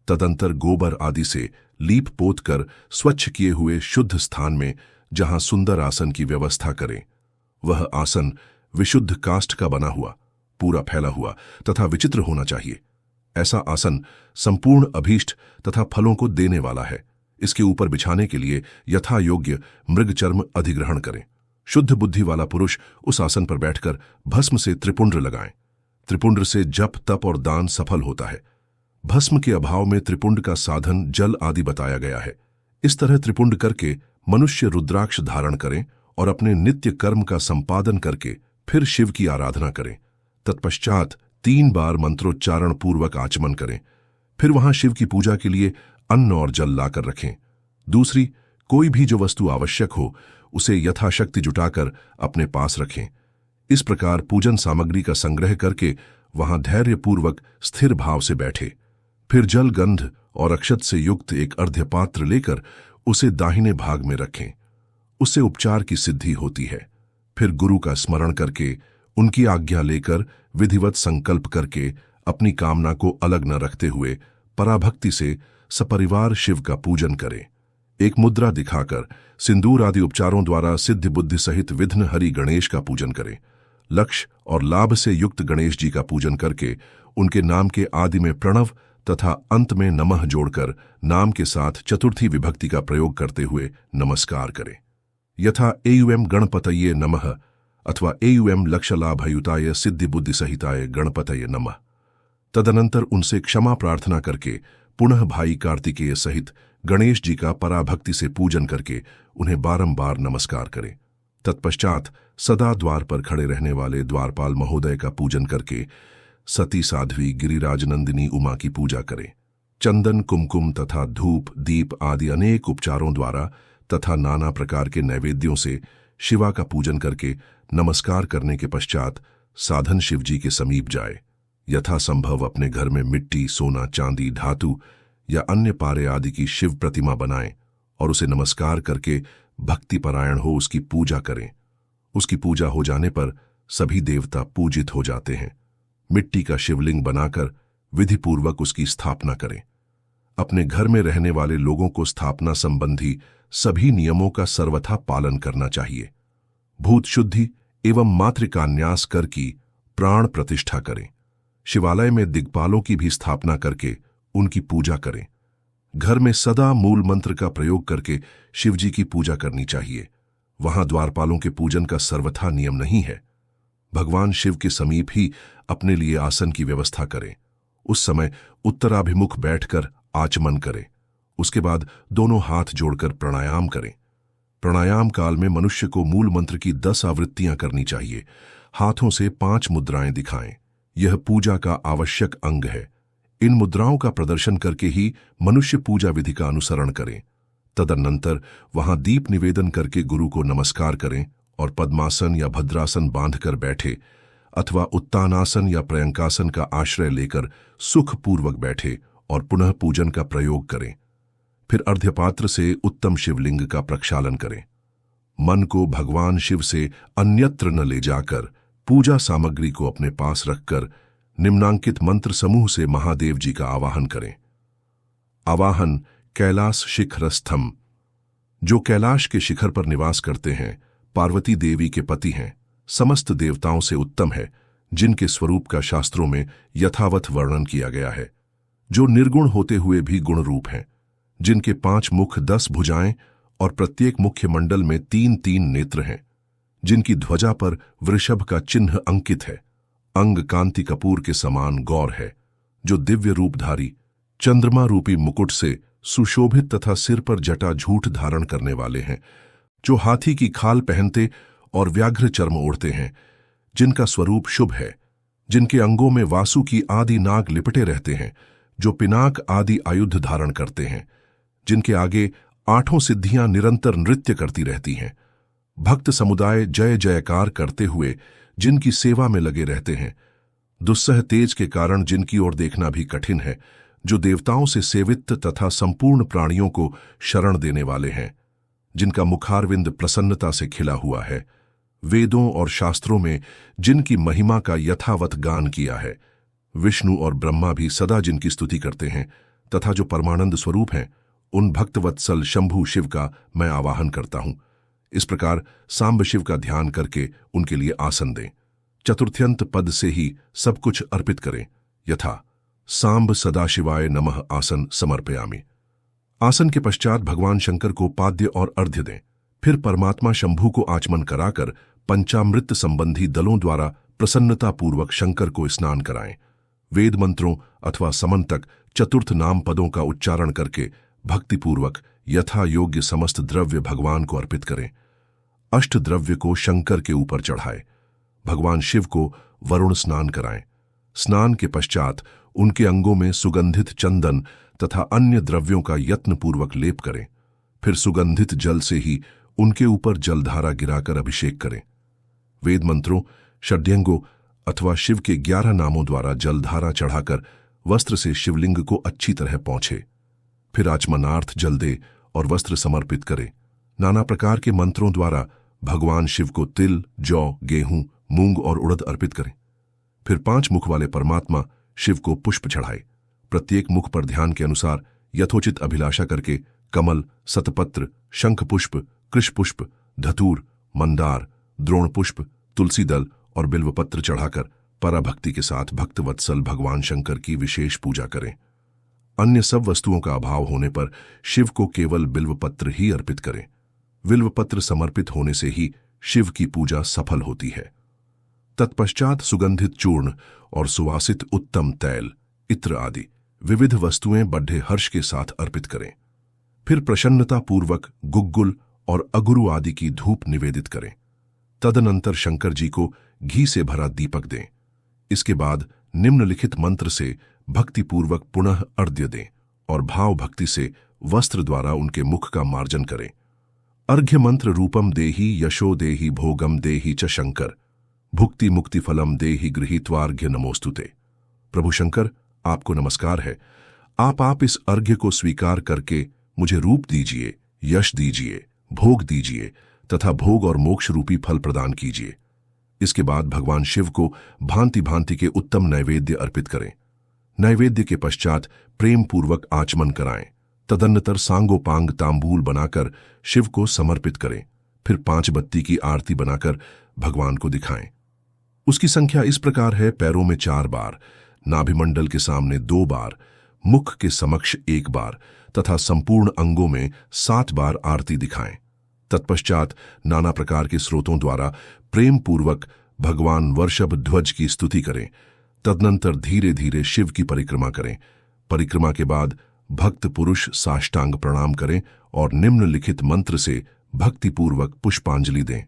S1: तदंतर गोबर आदि से लीप पोत कर स्वच्छ किए हुए शुद्ध स्थान में जहां सुंदर आसन की व्यवस्था करें। वह आसन विशुद्ध काष्ठ का बना हुआ, पूरा फैला हुआ तथा विचित्र होना चाहिए। ऐसा आसन संपूर्ण अभीष्ट तथा फलों को देने वाला है। इसके ऊपर बिछाने के लिए यथा योग्य मृगचर्म अधिग्रहण करें। शुद्ध बुद्धि वाला पुरुष उस आसन पर बैठकर भस्म से त्रिपुंड्र लगाएं। त्रिपुंड्र से जप, तप और दान सफल होता है। भस्म के अभाव में त्रिपुंड का साधन जल आदि बताया गया है। इस तरह त्रिपुंड करके मनुष्य रुद्राक्ष धारण करें और अपने नित्य कर्म का संपादन करके फिर शिव की आराधना करें। तत्पश्चात 3 बार मंत्रोच्चारण पूर्वक आचमन करें। फिर वहां शिव की पूजा के लिए अन्न और जल लाकर रखें। दूसरी, कोई भी जो वस्तु आवश्यक हो उसे यथाशक्ति जुटाकर अपने पास रखें। इस प्रकार पूजन सामग्री का संग्रह करके वहां धैर्यपूर्वक स्थिर भाव से बैठे। फिर जल, गंध और अक्षत से युक्त एक अर्घ्य पात्र लेकर उसे दाहिने भाग में रखें। उससे उपचार की सिद्धि होती है। फिर गुरु का स्मरण करके, उनकी आज्ञा लेकर, विधिवत संकल्प करके अपनी कामना को अलग न रखते हुए पराभक्ति से सपरिवार शिव का पूजन करें। एक मुद्रा दिखाकर सिंदूर आदि उपचारों द्वारा सिद्ध बुद्धि सहित विघ्न हरि गणेश का पूजन करें। लक्ष्य और लाभ से युक्त गणेश जी का पूजन करके उनके नाम के आदि में प्रणव तथा अंत में नमः जोड़कर नाम के साथ चतुर्थी विभक्ति का प्रयोग करते हुए नमस्कार करें। यथा एयुएम गणपतये नमः अथवा एयुएम लक्षलाभयुताय सिद्धि बुद्धि सहिताय गणपतये नमः। तदनंतर उनसे क्षमा प्रार्थना करके पुनः भाई कार्तिकेय सहित गणेश जी का पराभक्ति से पूजन करके उन्हें बारंबार नमस्कार करें। तत्पश्चात सदा द्वार पर खड़े रहने वाले द्वारपाल महोदय का पूजन करके सती साध्वी गिरिराज नंदिनी उमा की पूजा करें। चंदन, कुमकुम तथा धूप, दीप आदि अनेक उपचारों द्वारा तथा नाना प्रकार के नैवेद्यों से शिवा का पूजन करके नमस्कार करने के पश्चात साधन शिव जी के समीप जाए। यथासंभव अपने घर में मिट्टी, सोना, चांदी, धातु या अन्य पारे आदि की शिव प्रतिमा बनाएं और उसे नमस्कार करके भक्तिपरायण हो उसकी पूजा करें। उसकी पूजा हो जाने पर सभी देवता पूजित हो जाते हैं। मिट्टी का शिवलिंग बनाकर विधिपूर्वक उसकी स्थापना करें। अपने घर में रहने वाले लोगों को स्थापना संबंधी सभी नियमों का सर्वथा पालन करना चाहिए। भूत शुद्धि एवं मातृकान्यास कर की प्राण प्रतिष्ठा करें। शिवालय में दिग्पालों की भी स्थापना करके उनकी पूजा करें। घर में सदा मूल मंत्र का प्रयोग करके शिवजी की पूजा करनी चाहिए। वहां द्वारपालों के पूजन का सर्वथा नियम नहीं है। भगवान शिव के समीप ही अपने लिए आसन की व्यवस्था करें। उस समय उत्तराभिमुख बैठकर आचमन करें। उसके बाद दोनों हाथ जोड़कर प्राणायाम करें। प्राणायाम काल में मनुष्य को मूल मंत्र की 10 आवृत्तियां करनी चाहिए। हाथों से 5 मुद्राएं दिखाएं। यह पूजा का आवश्यक अंग है। इन मुद्राओं का प्रदर्शन करके ही मनुष्य पूजा विधि का अनुसरण करें। तदनंतर वहां दीप निवेदन करके गुरु को नमस्कार करें और पद्मासन या भद्रासन बांधकर बैठे अथवा उत्तानासन या प्रयंकासन का आश्रय लेकर सुखपूर्वक बैठे और पुनः पूजन का प्रयोग करें। फिर अर्घ्यपात्र से उत्तम शिवलिंग का प्रक्षालन करें। मन को भगवान शिव से अन्यत्र न ले जाकर पूजा सामग्री को अपने पास रखकर निम्नांकित मंत्र समूह से महादेव जी का आवाहन करें। आवाहन कैलाश शिखरस्थम। जो कैलाश के शिखर पर निवास करते हैं, पार्वती देवी के पति हैं, समस्त देवताओं से उत्तम है, जिनके स्वरूप का शास्त्रों में यथावत वर्णन किया गया है, जो निर्गुण होते हुए भी गुण रूप हैं, जिनके 5 मुख, 10 भुजाएं और प्रत्येक मुख्य मंडल में 3-3 नेत्र हैं, जिनकी ध्वजा पर वृषभ का चिन्ह अंकित है, अंग कांति कपूर के समान गौर है, जो दिव्य रूपधारी चंद्रमा रूपी मुकुट से सुशोभित तथा सिर पर जटा झूठ धारण करने वाले हैं, जो हाथी की खाल पहनते और व्याघ्र चर्म ओढ़ते हैं, जिनका स्वरूप शुभ है, जिनके अंगों में वासुकी आदि नाग लिपटे रहते हैं, जो पिनाक आदि आयुध धारण करते हैं, जिनके आगे 8 सिद्धियां निरंतर नृत्य करती रहती हैं। भक्त समुदाय जय जयकार करते हुए जिनकी सेवा में लगे रहते हैं। दुस्सह तेज के कारण जिनकी ओर देखना भी कठिन है, जो देवताओं से सेवित तथा संपूर्ण प्राणियों को शरण देने वाले हैं, जिनका मुखारविंद प्रसन्नता से खिला हुआ है। वेदों और शास्त्रों में जिनकी महिमा का यथावत गान किया है। विष्णु और ब्रह्मा भी सदा जिनकी स्तुति करते हैं तथा जो परमानंद स्वरूप हैं, उन भक्तवत्सल शंभु शिव का मैं आवाहन करता हूं। इस प्रकार सांब शिव का ध्यान करके उनके लिए आसन दें। चतुर्थ्यंत पद से ही सब कुछ अर्पित करें, यथा सांब सदाशिवाय नमः आसन समर्पयामि। आसन के पश्चात भगवान शंकर को पाद्य और अर्घ्य दें। फिर परमात्मा शंभु को आचमन कराकर पंचामृत संबंधी दलों द्वारा प्रसन्नतापूर्वक शंकर को स्नान कराएं। वेद मंत्रों अथवा समन तक चतुर्थ नाम पदों का उच्चारण करके भक्तिपूर्वक यथा योग्य समस्त द्रव्य भगवान को अर्पित करें। अष्ट द्रव्य को शंकर के ऊपर चढ़ाएं। भगवान शिव को वरुण स्नान कराएं। स्नान के पश्चात उनके अंगों में सुगंधित चंदन तथा अन्य द्रव्यों का यत्नपूर्वक लेप करें। फिर सुगंधित जल से ही उनके ऊपर जलधारा गिराकर अभिषेक करें। वेद मंत्रों, षड्यंगों अथवा शिव के 11 नामों द्वारा जलधारा चढ़ाकर वस्त्र से शिवलिंग को अच्छी तरह पोंछे। फिर आचमनार्थ जल दे और वस्त्र समर्पित करे। नाना प्रकार के मंत्रों द्वारा भगवान शिव को तिल, जौ, गेहूं, मूंग और उड़द अर्पित करें। फिर 5 मुख वाले परमात्मा शिव को पुष्प चढ़ाए। प्रत्येक मुख पर ध्यान के अनुसार यथोचित अभिलाषा करके कमल, सतपत्र, शंख पुष्प, कृष पुष्प, धतूर, मंदार, द्रोण पुष्प, तुलसी दल और बिल्वपत्र चढ़ाकर पराभक्ति के साथ भक्तवत्सल भगवान शंकर की विशेष पूजा करें। अन्य सब वस्तुओं का अभाव होने पर शिव को केवल बिल्वपत्र ही अर्पित करें। बिल्वपत्र समर्पित होने से ही शिव की पूजा सफल होती है। तत्पश्चात सुगंधित चूर्ण और सुवासित उत्तम तैल, इत्र आदि विविध वस्तुएं बड्ढे हर्ष के साथ अर्पित करें। फिर प्रसन्नतापूर्वक गुग्गुल और अगुरु आदि की धूप निवेदित करें। तदनंतर शंकर जी को घी से भरा दीपक दें। इसके बाद निम्नलिखित मंत्र से भक्तिपूर्वक पुनः अर्घ्य दें और भाव भक्ति से वस्त्र द्वारा उनके मुख का मार्जन करें। अर्घ्य मंत्र रूपम देहि यशो देहि भोगम देहि च शंकर, भुक्ति मुक्ति फलम देहि गृहीत्वार्घ्य नमोस्तुते। प्रभु शंकर, आपको नमस्कार है। आप इस अर्घ्य को स्वीकार करके मुझे रूप दीजिए, यश दीजिए, भोग दीजिए तथा भोग और मोक्ष रूपी फल प्रदान कीजिए। इसके बाद भगवान शिव को भांति भांति के उत्तम नैवेद्य अर्पित करें। नैवेद्य के पश्चात प्रेम पूर्वक आचमन कराएं। तदनंतर सांगोपांग तांबूल बनाकर शिव को समर्पित करें। फिर 5 बत्ती की आरती बनाकर भगवान को दिखाएं। उसकी संख्या इस प्रकार है: पैरों में 4 बार, नाभिमंडल के सामने 2 बार, मुख के समक्ष 1 बार तथा संपूर्ण अंगों में 7 बार आरती दिखाएं। तत्पश्चात नाना प्रकार के स्रोतों द्वारा प्रेम पूर्वक भगवान वर्षभ ध्वज की स्तुति करें। तदनंतर धीरे धीरे शिव की परिक्रमा करें। परिक्रमा के बाद भक्त पुरुष साष्टांग प्रणाम करें और निम्नलिखित मंत्र से भक्तिपूर्वक पुष्पांजलि दें।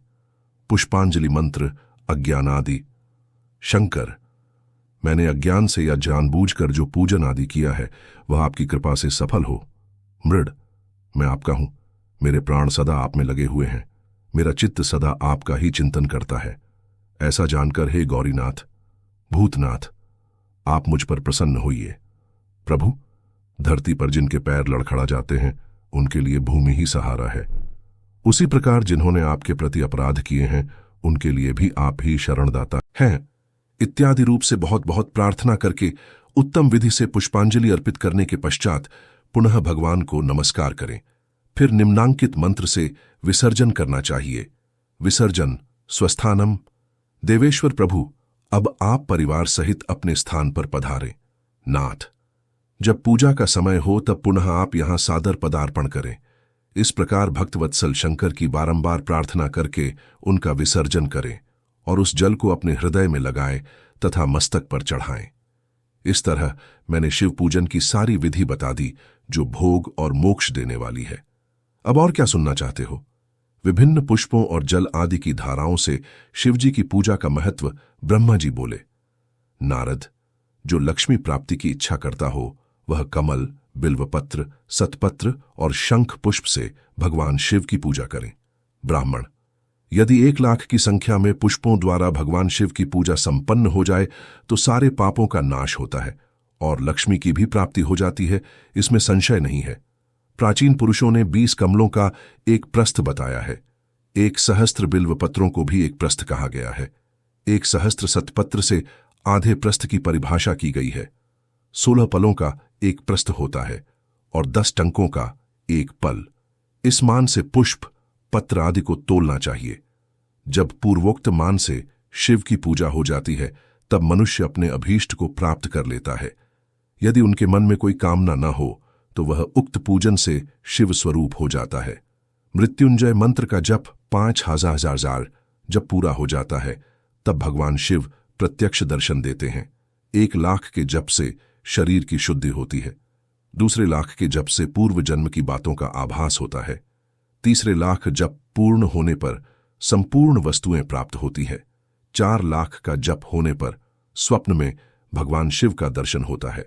S1: पुष्पांजलि मंत्र अज्ञानादि। शंकर, मैंने अज्ञान से या जानबूझकर जो पूजन आदि किया है वह आपकी कृपा से सफल हो। मृड, मैं आपका हूं। मेरे प्राण सदा आप में लगे हुए हैं। मेरा चित्त सदा आपका ही चिंतन करता है। ऐसा जानकर हे गौरीनाथ, भूतनाथ, आप मुझ पर प्रसन्न होइए। प्रभु, धरती पर जिनके पैर लड़खड़ा जाते हैं उनके लिए भूमि ही सहारा है। उसी प्रकार जिन्होंने आपके प्रति अपराध किए हैं उनके लिए भी आप ही शरणदाता हैं। इत्यादि रूप से बहुत बहुत प्रार्थना करके उत्तम विधि से पुष्पांजलि अर्पित करने के पश्चात पुनः भगवान को नमस्कार करें। फिर निम्नांकित मंत्र से विसर्जन करना चाहिए। विसर्जन स्वस्थानम। देवेश्वर प्रभु, अब आप परिवार सहित अपने स्थान पर पधारें। नाथ, जब पूजा का समय हो तब पुनः आप यहां सादर पदार्पण करें। इस प्रकार भक्तवत्सल शंकर की बारंबार प्रार्थना करके उनका विसर्जन करें और उस जल को अपने हृदय में लगाएं तथा मस्तक पर चढ़ाएं। इस तरह मैंने शिव पूजन की सारी विधि बता दी जो भोग और मोक्ष देने वाली है। अब और क्या सुनना चाहते हो? विभिन्न पुष्पों और जल आदि की धाराओं से शिवजी की पूजा का महत्व ब्रह्मा जी बोले। नारद, जो लक्ष्मी प्राप्ति की इच्छा करता हो वह कमल, बिल्वपत्र, सतपत्र और शंख पुष्प से भगवान शिव की पूजा करें। ब्राह्मण, यदि 1,00,000 की संख्या में पुष्पों द्वारा भगवान शिव की पूजा संपन्न हो जाए तो सारे पापों का नाश होता है और लक्ष्मी की भी प्राप्ति हो जाती है, इसमें संशय नहीं है। प्राचीन पुरुषों ने 20 कमलों का एक प्रस्थ बताया है। 1 सहस्त्र बिल्व पत्रों को भी एक प्रस्थ कहा गया है। 1 सहस्त्र सतपत्र से आधे प्रस्थ की परिभाषा की गई है। 16 पलों का एक प्रस्थ होता है और 10 टंकों का एक पल। इस मान से पुष्प, पत्र आदि को तोलना चाहिए। जब पूर्वोक्त मान से शिव की पूजा हो जाती है तब मनुष्य अपने अभीष्ट को प्राप्त कर लेता है। यदि उनके मन में कोई कामना न हो तो वह उक्त पूजन से शिव स्वरूप हो जाता है। मृत्युंजय मंत्र का जप 5,000 जब पूरा हो जाता है तब भगवान शिव प्रत्यक्ष दर्शन देते हैं। 1,00,000 के जप से शरीर की शुद्धि होती है। दूसरे लाख के जप से पूर्व जन्म की बातों का आभास होता है। तीसरे लाख जप पूर्ण होने पर संपूर्ण वस्तुएं प्राप्त होती है। 4,00,000 का जप होने पर स्वप्न में भगवान शिव का दर्शन होता है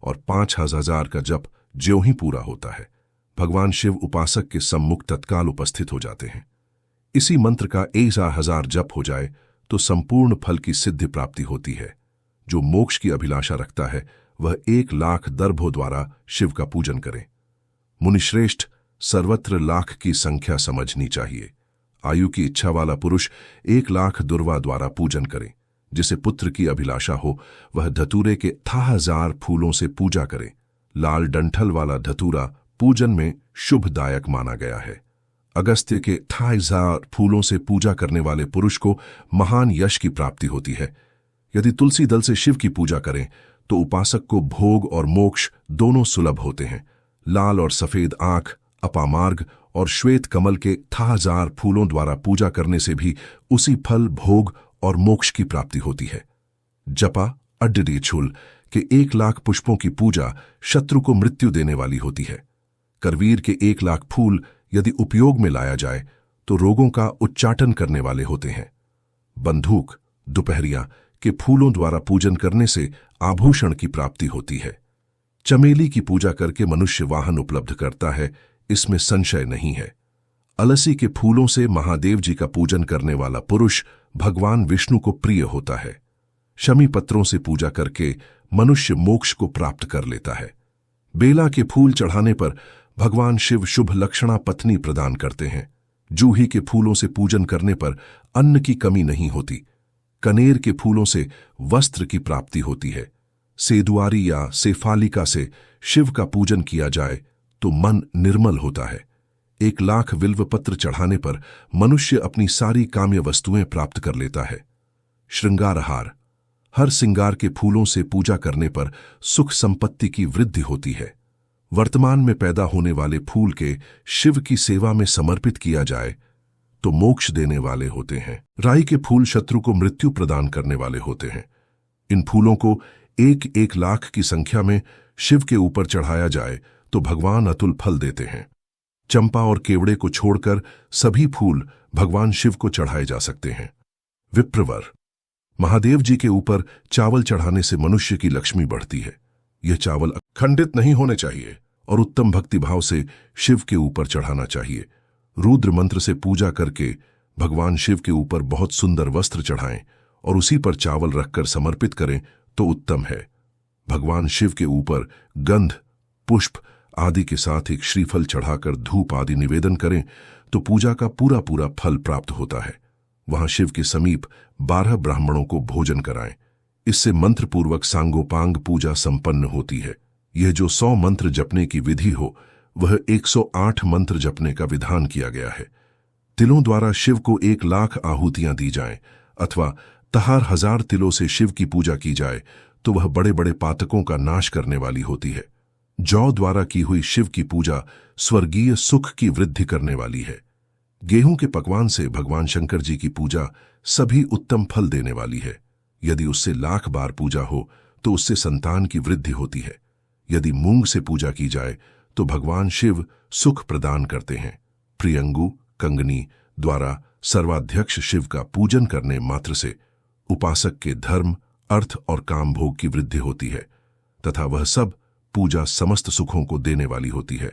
S1: और 5,000 का जप ज्यों ही पूरा होता है भगवान शिव उपासक के सम्मुख तत्काल उपस्थित हो जाते हैं। इसी मंत्र का 1,000 जप हो जाए तो संपूर्ण फल की सिद्धि प्राप्ति होती है। जो मोक्ष की अभिलाषा रखता है वह 1,00,000 दर्भों द्वारा शिव का पूजन करे। मुनिश्रेष्ठ, सर्वत्र लाख की संख्या समझनी चाहिए। आयु की इच्छा वाला पुरुष 1,00,000 दुर्वा द्वारा पूजन करे। जिसे पुत्र की अभिलाषा हो वह धतूरे के 1,000 फूलों से पूजा करे। लाल डंठल वाला धतूरा पूजन में शुभदायक माना गया है। अगस्त्य के 1,000 फूलों से पूजा करने वाले पुरुष को महान यश की प्राप्ति होती है। यदि तुलसी दल से शिव की पूजा करें तो उपासक को भोग और मोक्ष दोनों सुलभ होते हैं। लाल और सफेद आंख, अपामार्ग और श्वेत कमल के 1,000 फूलों द्वारा पूजा करने से भी उसी फल, भोग और मोक्ष की प्राप्ति होती है। जपा अड्डडी छुल के 1,00,000 पुष्पों की पूजा शत्रु को मृत्यु देने वाली होती है। करवीर के 1,00,000 फूल यदि उपयोग में लाया जाए तो रोगों का उच्चाटन करने वाले होते हैं। बंदूक, दोपहरिया के फूलों द्वारा पूजन करने से आभूषण की प्राप्ति होती है। चमेली की पूजा करके मनुष्य वाहन उपलब्ध करता है, इसमें संशय नहीं है। अलसी के फूलों से महादेव जी का पूजन करने वाला पुरुष भगवान विष्णु को प्रिय होता है। शमी पत्रों से पूजा करके मनुष्य मोक्ष को प्राप्त कर लेता है। बेला के फूल चढ़ाने पर भगवान शिव शुभ लक्षणा पत्नी प्रदान करते हैं। जूही के फूलों से पूजन करने पर अन्न की कमी नहीं होती। कनेर के फूलों से वस्त्र की प्राप्ति होती है। सेदुआरी या सेफालिका से शिव का पूजन किया जाए तो मन निर्मल होता है। 1,00,000 बिल्वपत्र चढ़ाने पर मनुष्य अपनी सारी काम्य वस्तुएं प्राप्त कर लेता है। श्रृंगारहार, हर सिंगार के फूलों से पूजा करने पर सुख संपत्ति की वृद्धि होती है। वर्तमान में पैदा होने वाले फूल के शिव की सेवा में समर्पित किया जाए तो मोक्ष देने वाले होते हैं। राई के फूल शत्रु को मृत्यु प्रदान करने वाले होते हैं। इन फूलों को 1,00,000 की संख्या में शिव के ऊपर चढ़ाया जाए तो भगवान अतुल फल देते हैं। चंपा और केवड़े को छोड़कर सभी फूल भगवान शिव को चढ़ाए जा सकते हैं। विप्रवर, महादेव जी के ऊपर चावल चढ़ाने से मनुष्य की लक्ष्मी बढ़ती है। यह चावल खंडित नहीं होने चाहिए और उत्तम भक्तिभाव से शिव के ऊपर चढ़ाना चाहिए। रुद्र मंत्र से पूजा करके भगवान शिव के ऊपर बहुत सुंदर वस्त्र चढ़ाएं और उसी पर चावल रखकर समर्पित करें तो उत्तम है। भगवान शिव के ऊपर गंध, पुष्प आदि के साथ एक श्रीफल चढ़ाकर धूप आदि निवेदन करें तो पूजा का पूरा पूरा फल प्राप्त होता है। वहां शिव के समीप 12 ब्राह्मणों को भोजन कराएं। इससे मंत्रपूर्वक सांगोपांग पूजा संपन्न होती है। यह जो 100 मंत्र जपने की विधि हो वह 108 मंत्र जपने का विधान किया गया है। तिलों द्वारा शिव को 1,00,000 आहुतियां दी जाएं अथवा 1,000 तिलों से शिव की पूजा की जाए तो वह बड़े बड़े पातकों का नाश करने वाली होती है। जौ द्वारा की हुई शिव की पूजा स्वर्गीय सुख की वृद्धि करने वाली है। गेहूं के पकवान से भगवान शंकर जी की पूजा सभी उत्तम फल देने वाली है। यदि उससे 1,00,000 बार पूजा हो तो उससे संतान की वृद्धि होती है। यदि मूंग से पूजा की जाए तो भगवान शिव सुख प्रदान करते हैं। प्रियंगु, कंगनी द्वारा सर्वाध्यक्ष शिव का पूजन करने मात्र से उपासक के धर्म, अर्थ और काम भोग की वृद्धि होती है तथा वह सब पूजा समस्त सुखों को देने वाली होती है।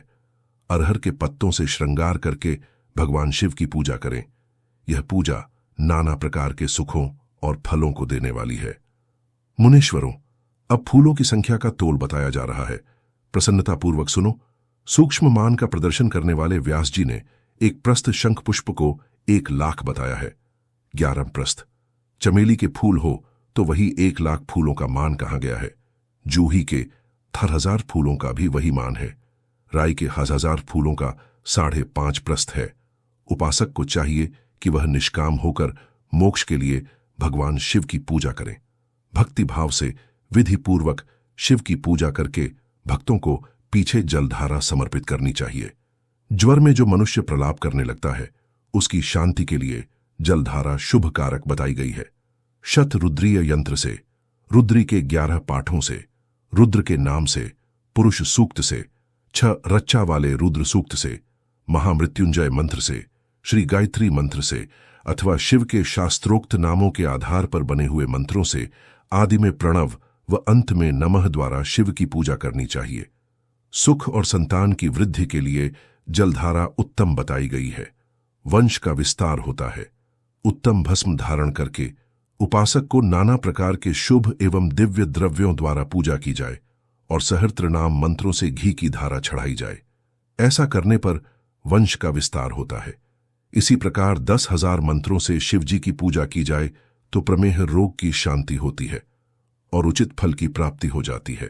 S1: अरहर के पत्तों से श्रृंगार करके भगवान शिव की पूजा करें। यह पूजा नाना प्रकार के सुखों और फलों को देने वाली है। मुनीश्वरों, अब फूलों की संख्या का तोल बताया जा रहा है। प्रसन्नतापूर्वक सुनो। सूक्ष्म मान का प्रदर्शन करने वाले व्यास जी ने एक प्रस्थ शंख पुष्प को 1,00,000 बताया है। 11 प्रस्थ चमेली के फूल हो तो वही 1,00,000 फूलों का मान कहा गया है। जूही के 1000 फूलों का भी वही मान है। राई के 1000 फूलों का 5.5 प्रस्थ है। उपासक को चाहिए कि वह निष्काम होकर मोक्ष के लिए भगवान शिव की पूजा करें। भक्ति भाव से विधि पूर्वक शिव की पूजा करके भक्तों को पीछे जलधारा समर्पित करनी चाहिए। ज्वर में जो मनुष्य प्रलाप करने लगता है उसकी शांति के लिए जलधारा शुभ कारक बताई गई है। शत रुद्रीय यंत्र से, रुद्री के 11 पाठों से, रुद्र के नाम से, पुरुष सूक्त से, 6 रच्चा वाले रुद्र सूक्त से, महामृत्युंजय मंत्र से, श्री गायत्री मंत्र से अथवा शिव के शास्त्रोक्त नामों के आधार पर बने हुए मंत्रों से आदि में प्रणव व अंत में नमः द्वारा शिव की पूजा करनी चाहिए। सुख और संतान की वृद्धि के लिए जलधारा उत्तम बताई गई है। वंश का विस्तार होता है। उत्तम भस्म धारण करके उपासक को नाना प्रकार के शुभ एवं दिव्य द्रव्यों द्वारा पूजा की जाए और सहस्त्र नाम मंत्रों से घी की धारा चढ़ाई जाए। ऐसा करने पर वंश का विस्तार होता है। इसी प्रकार 10,000 मंत्रों से शिवजी की पूजा की जाए तो प्रमेह रोग की शांति होती है और उचित फल की प्राप्ति हो जाती है।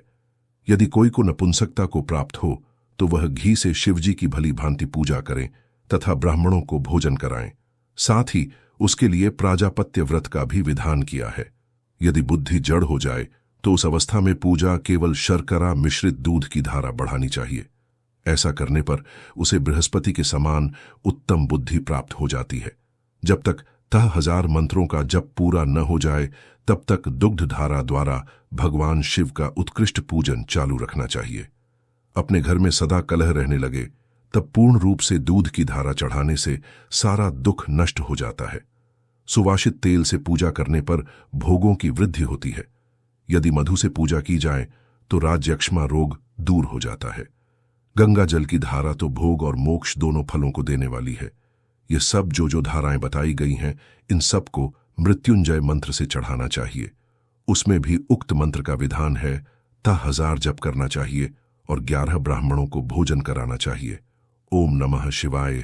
S1: यदि कोई को नपुंसकता को प्राप्त हो तो वह घी से शिवजी की भली भांति पूजा करें तथा ब्राह्मणों को भोजन कराएं। साथ ही उसके लिए प्राजापत्य व्रत का भी विधान किया है। यदि बुद्धि जड़ हो जाए तो उस अवस्था में पूजा केवल शर्करा मिश्रित दूध की धारा बढ़ानी चाहिए। ऐसा करने पर उसे बृहस्पति के समान उत्तम बुद्धि प्राप्त हो जाती है। जब तक 10,000 मंत्रों का जप पूरा न हो जाए तब तक दुग्ध धारा द्वारा भगवान शिव का उत्कृष्ट पूजन चालू रखना चाहिए। अपने घर में सदा कलह रहने लगे तब पूर्ण रूप से दूध की धारा चढ़ाने से सारा दुख नष्ट हो जाता है। सुवासित तेल से पूजा करने पर भोगों की वृद्धि होती है। यदि मधु से पूजा की जाए तो राज्यक्षमा रोग दूर हो जाता है। गंगा जल की धारा तो भोग और मोक्ष दोनों फलों को देने वाली है। ये सब जो धाराएं बताई गई हैं, इन सब को मृत्युंजय मंत्र से चढ़ाना चाहिए। उसमें भी उक्त मंत्र का विधान है। 10,000 जप करना चाहिए और 11 ब्राह्मणों को भोजन कराना चाहिए। ओम नमः शिवाय।